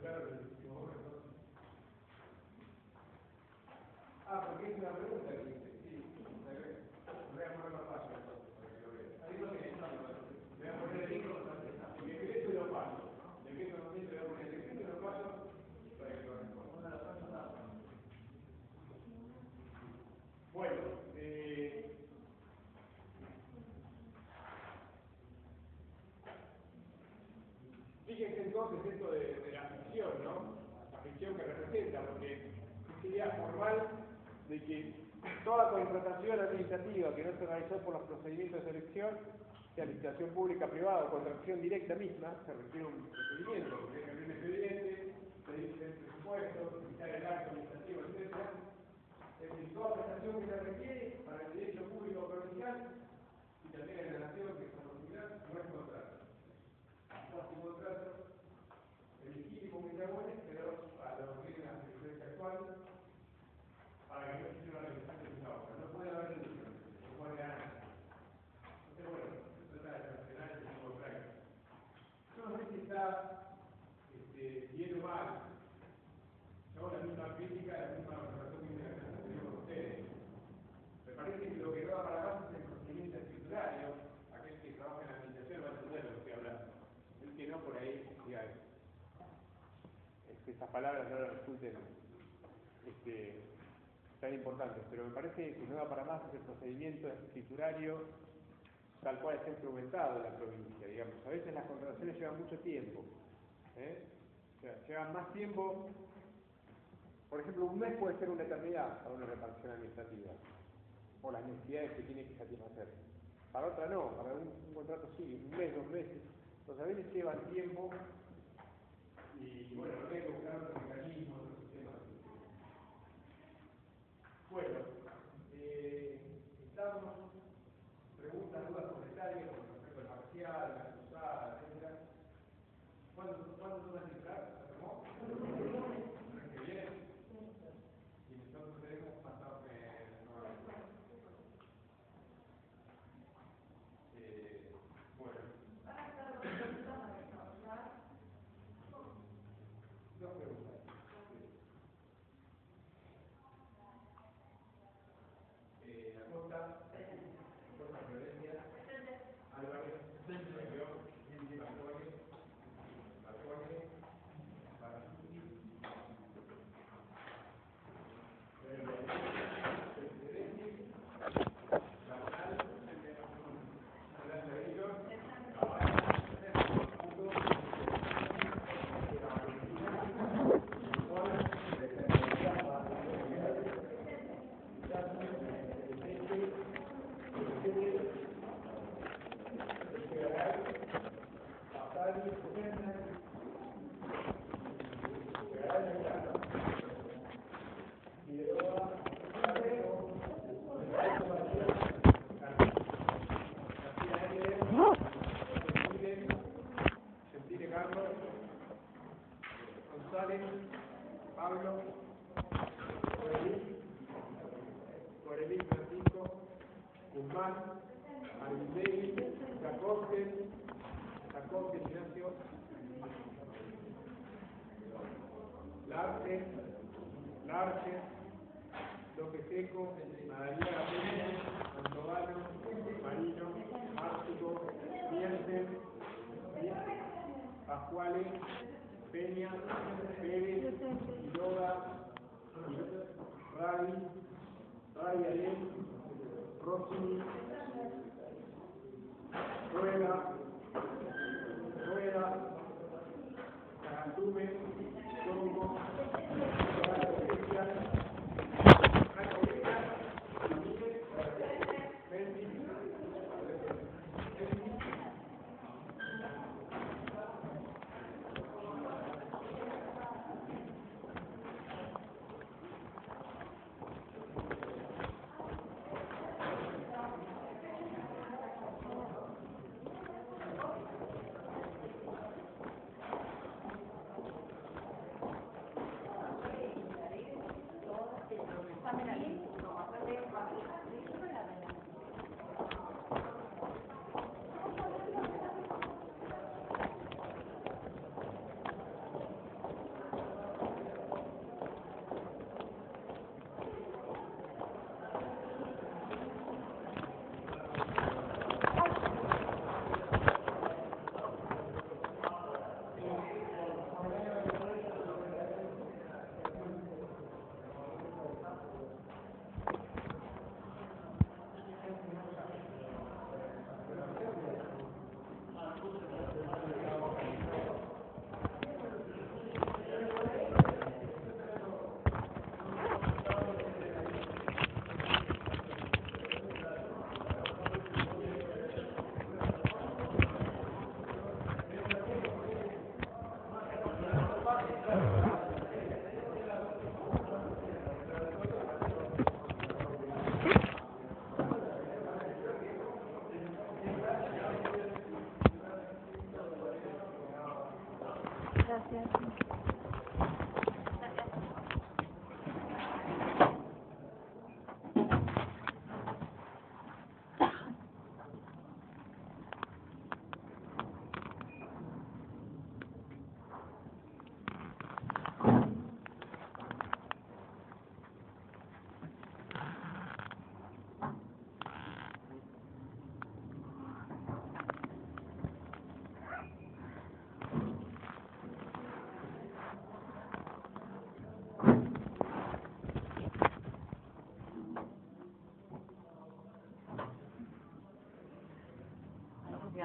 claro el estimador entonces. Porque es una pregunta que dice, sí, voy a poner más fácil entonces, para que lo vean. Ahí lo que voy a poner el libro, el decreto y los pasos, ¿no? El decreto también te voy a poner el decreto y los pasos para que lo respondan. Bueno, fíjense entonces esto de la ficción, ¿no? La ficción que representa, porque es idea formal de que toda contratación administrativa que no se realizó por los procedimientos de selección, sea licitación pública, privada o contratación directa misma, se requiere un procedimiento, tiene que abrir un expediente, pedirse el presupuesto, citar el acto administrativo, etc. Es decir, toda prestación que se requiere para el derecho público provincial y también en la nación, que es una posibilidad, no es contrato. No es un contrato legítimo que sea bueno, pero a lo que es la jurisprudencia actual, para que no exista una realización de esa obra. No puede haber deducción, no puede ganar. Entonces, bueno, se trata de sancionar ese tipo de prácticas. Yo no sé si está bien o mal. Yo hago la misma crítica, la misma observación que me tenemos ustedes. Me parece que lo que no va para más es el procedimiento escriturario. Aquel que trabaja en la administración va a entender lo que estoy hablando. El que no, por ahí, diga que esas palabras no le resulten tan importantes. Pero me parece que no va para más el procedimiento escriturario tal cual está instrumentado en la provincia, digamos. A veces las contrataciones llevan mucho tiempo. O sea, llevan más tiempo. Por ejemplo, un mes puede ser una eternidad para una repartición administrativa, o las necesidades que tiene que satisfacer. Para otra no, para un contrato sí, un mes, 2 meses. Entonces a veces llevan tiempo y bueno, hay que buscar otros mecanismos, otros sistemas. Bueno, estamos, preguntas, dudas, comentarios con respecto al parcial, la cruzada, etc. ¿Cuándo toca entrar? ¿Se armó? ¿El que viene? Y nosotros tenemos pasado bueno. Dos preguntas. Acosta, Florencia, Álvarez, Pablo, Corelí Francisco, Guzmán, Aristegui, Jacob Ignacio, Larche, López Seco, Madalena Peña, Mantovano, Marino, Mártico, Nielsen, Pascuales, Peña, Pérez, Quiroga, Radi, Alén, Rossi, Rueda, Carantume, Tongo,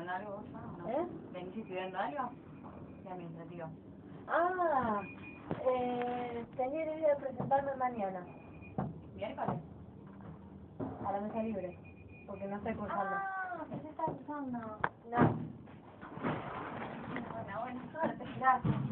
estudiando algo vos ya, o no? ¿Venís estudiando algo? ¿Qué administrativo? Tenía la idea de presentarme mañana, ¿Miércoles? a la mesa libre, porque no estoy cursando. ¿Qué te estás usando? No. Bueno, suerte. Gracias.